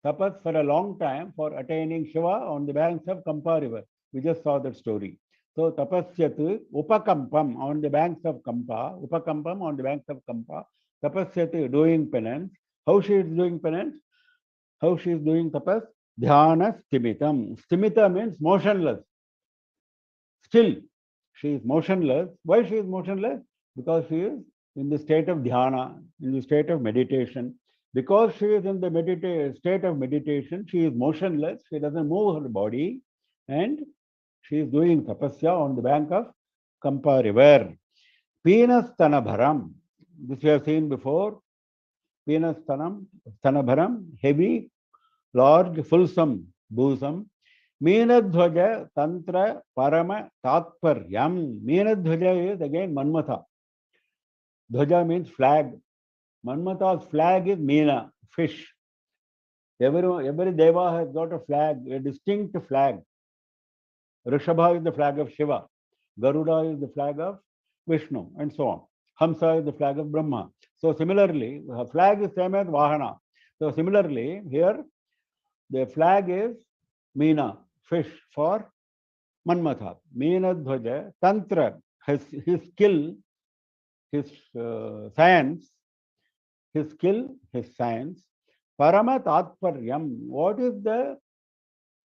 tapas for a long time for attaining Shiva on the banks of Kampa river. We just saw that story. So tapasyat upakampam on the banks of Kampa, upakampam on the banks of Kampa, tapasyat doing penance. How she is doing penance? How she is doing tapas? Dhyana stimitam. Stimita means motionless. Still, she is motionless. Why she is motionless? Because she is in the state of dhyana, in the state of meditation. Because she is in the state of meditation, she is motionless. She doesn't move her body, and she is doing tapasya on the bank of Kampa river. Peenasthanabharam. This we have seen before. Sthanabharam, heavy, large, fulsome bosom. Meenadhvaja Tantra Parama Tatparyam. Meenadhvaja is again Manmatha. Dhwaja means flag. Manmatha's flag is Meena, fish. Every deva has got a flag, a distinct flag. Rishabha is the flag of Shiva. Garuda is the flag of Vishnu, and so on. Hamsa is the flag of Brahma. So similarly, her flag is same as Vahana. So similarly, here the flag is Meena, fish for Manmatha. Meenadhwaja, Tantra, his skill, his science, his skill, his science. Parama Tatparyam, what is the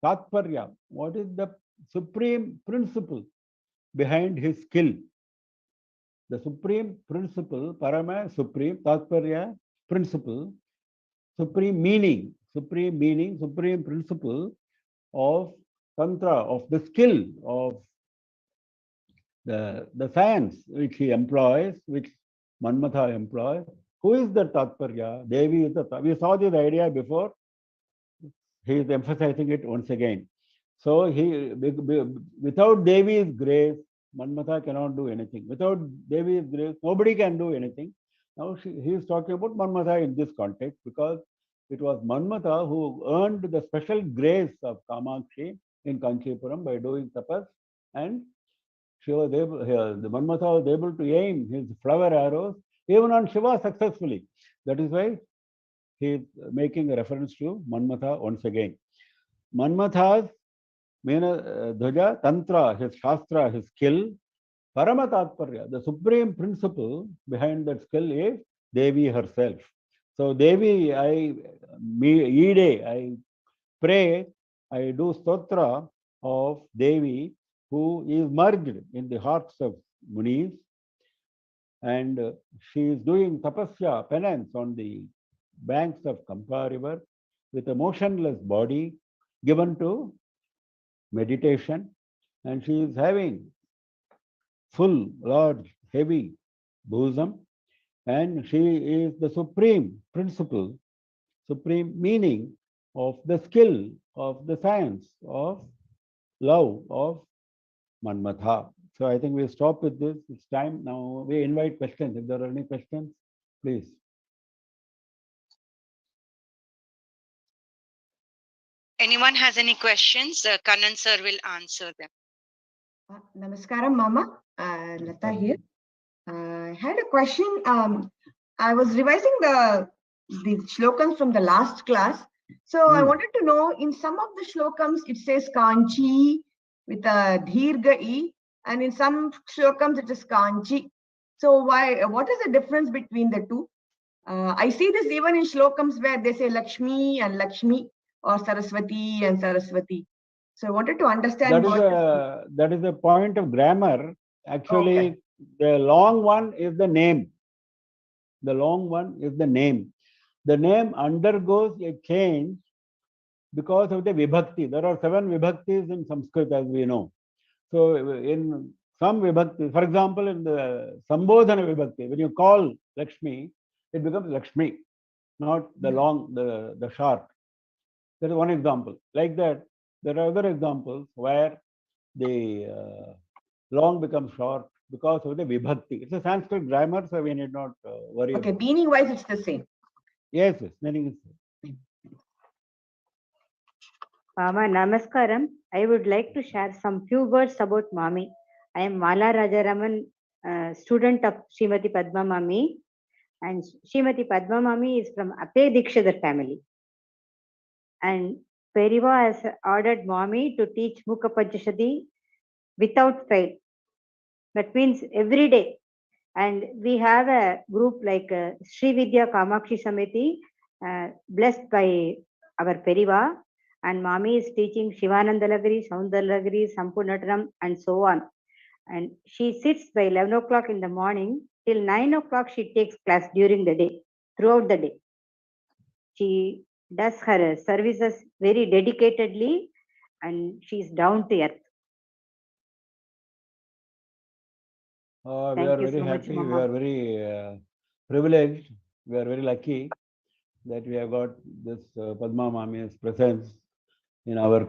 Tatparya? What is the supreme principle behind his skill? The supreme principle, Parama, supreme, Tatparya, principle, supreme meaning, supreme principle of Tantra, of the skill, of the science which he employs, which Manmatha employs. Who is the Tatparya? Devi is the. We saw this idea before. He is emphasizing it once again. So without Devi's grace, Manmatha cannot do anything. Without Devi's grace, nobody can do anything. Now he is talking about Manmatha in this context because it was Manmatha who earned the special grace of Kamakshi in Kanchipuram by doing tapas, and she was able, the Manmatha was able to aim his flower arrows even on Shiva successfully. That is why he is making a reference to Manmatha once again. Manmatha's Dhwaja, Tantra, his Shastra, his skill, Paramatatparya, the supreme principle behind that skill is Devi herself. So Devi, I pray, I do stotra of Devi, who is merged in the hearts of Munis, and she is doing tapasya, penance on the banks of Kampa river with a motionless body given to meditation, and she is having full, large, heavy bosom, and she is the supreme principle, supreme meaning of the skill, of the science, of love, of Manmatha. So I think we'll stop with this. It's time now. We invite questions. If there are any questions, please. Anyone has any questions, Kannan sir will answer them. Namaskaram, Mama. Lata here. I had a question. I was revising the shlokams from the last class. So I wanted to know, in some of the shlokams, it says Kanchi with a Dhirga E, and in some shlokams, it is Kanchi. So what is the difference between the two? I see this even in shlokams where they say Lakshmi and Lakshmi, or Saraswati and Saraswati. So I wanted to understand that is a point of grammar. Actually, okay. The long one is the name. The long one is the name. The name undergoes a change because of the vibhakti. There are 7 vibhaktis in Sanskrit, as we know. So in some vibhakti, for example, in the Sambodhana vibhakti, when you call Lakshmi, it becomes Lakshmi, not the long, the short. That is one example. Like that, there are other examples where the long becomes short because of the vibhakti. It's a Sanskrit grammar, so we need not worry. Okay, meaning-wise, it's the same. Yes, meaning is same. Mama, namaskaram. I would like to share some few words about Mami. I am Mala Rajaraman, student of Srimati Padma Mami, and Srimati Padma Mami is from Ape Dikshadhar family. And Periva has ordered Mami to teach Mookapanchashati without fail. That means every day. And we have a group like Sri Vidya Kamakshi Samiti, blessed by our Periva. And Mami is teaching Shivanandalagiri, Soundarlagiri, Sampurnataram, and so on. And she sits by 11 o'clock in the morning till 9 o'clock. She takes class during the day, throughout the day. She does her services very dedicatedly, and she is down to earth. We are very happy. We are very privileged. We are very lucky that we have got this Padma Mami's presence in our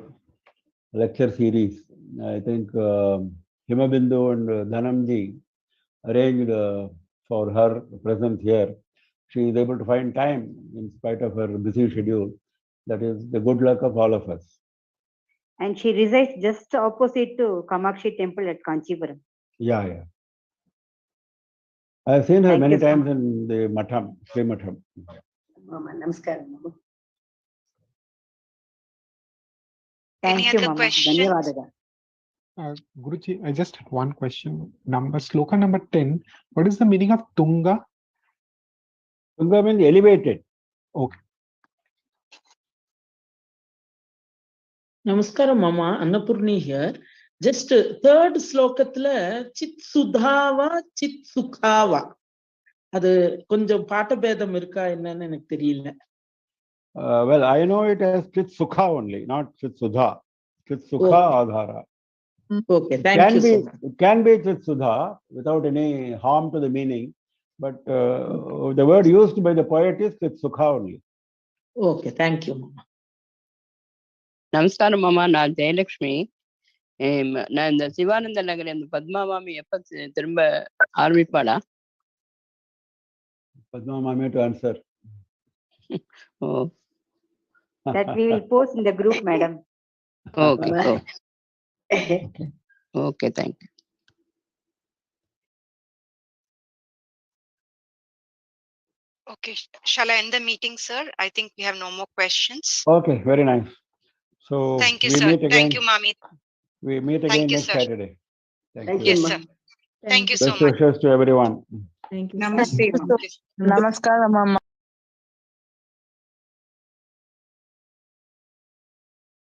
lecture series. I think Himabindu and Dhanamji arranged for her presence here. She is able to find time in spite of her busy schedule. That is the good luck of all of us. And she resides just opposite to Kamakshi temple at Kanchipuram. Yeah. I have seen her many times in the Matham, Sri Matham. Mama, namaskaram. Any Thank you, other Mama. questions? ಧನ್ಯವಾದಗಳು. Guruji, I just had one question. Sloka number 10. What is the meaning of Tunga? Tunga means elevated. Okay. Namaskaram, Mama. Annapurni here. Just third slokatla chit sudhava, chit sukhava. அது கொஞ்சம் பாட்ட பேதம் இருக்கா என்னன்னு எனக்கு தெரியல. Well, I know it as Chit Sukha only, not Chit Sudha. Chit Sukha Adhara. Okay, thank you so much. It can be Chit Sudha without any harm to the meaning, but the word used by the poet is Chit Sukha only. Okay, thank you, Mama. நமஸ்காரம் மாமா, நான் ஜெயலட்சுமி. நான் இந்த சிவானந்த நகர் இந்த பத்மா மாமி எப்ப திரும்ப ஆரம்பிப்பாளா? Padma Mami to answer. Oh, That we will post in the group, madam. okay. Okay, thank you. Okay, shall I end the meeting, sir? I think we have no more questions. Okay, very nice. So Thank you, we sir. meet again. Thank you, Mami. We meet Thank again you, next sir. Saturday. Thank Yes, you. sir. Thank you so Best much. wishes to everyone. Namaste. Namaskaram, Mama.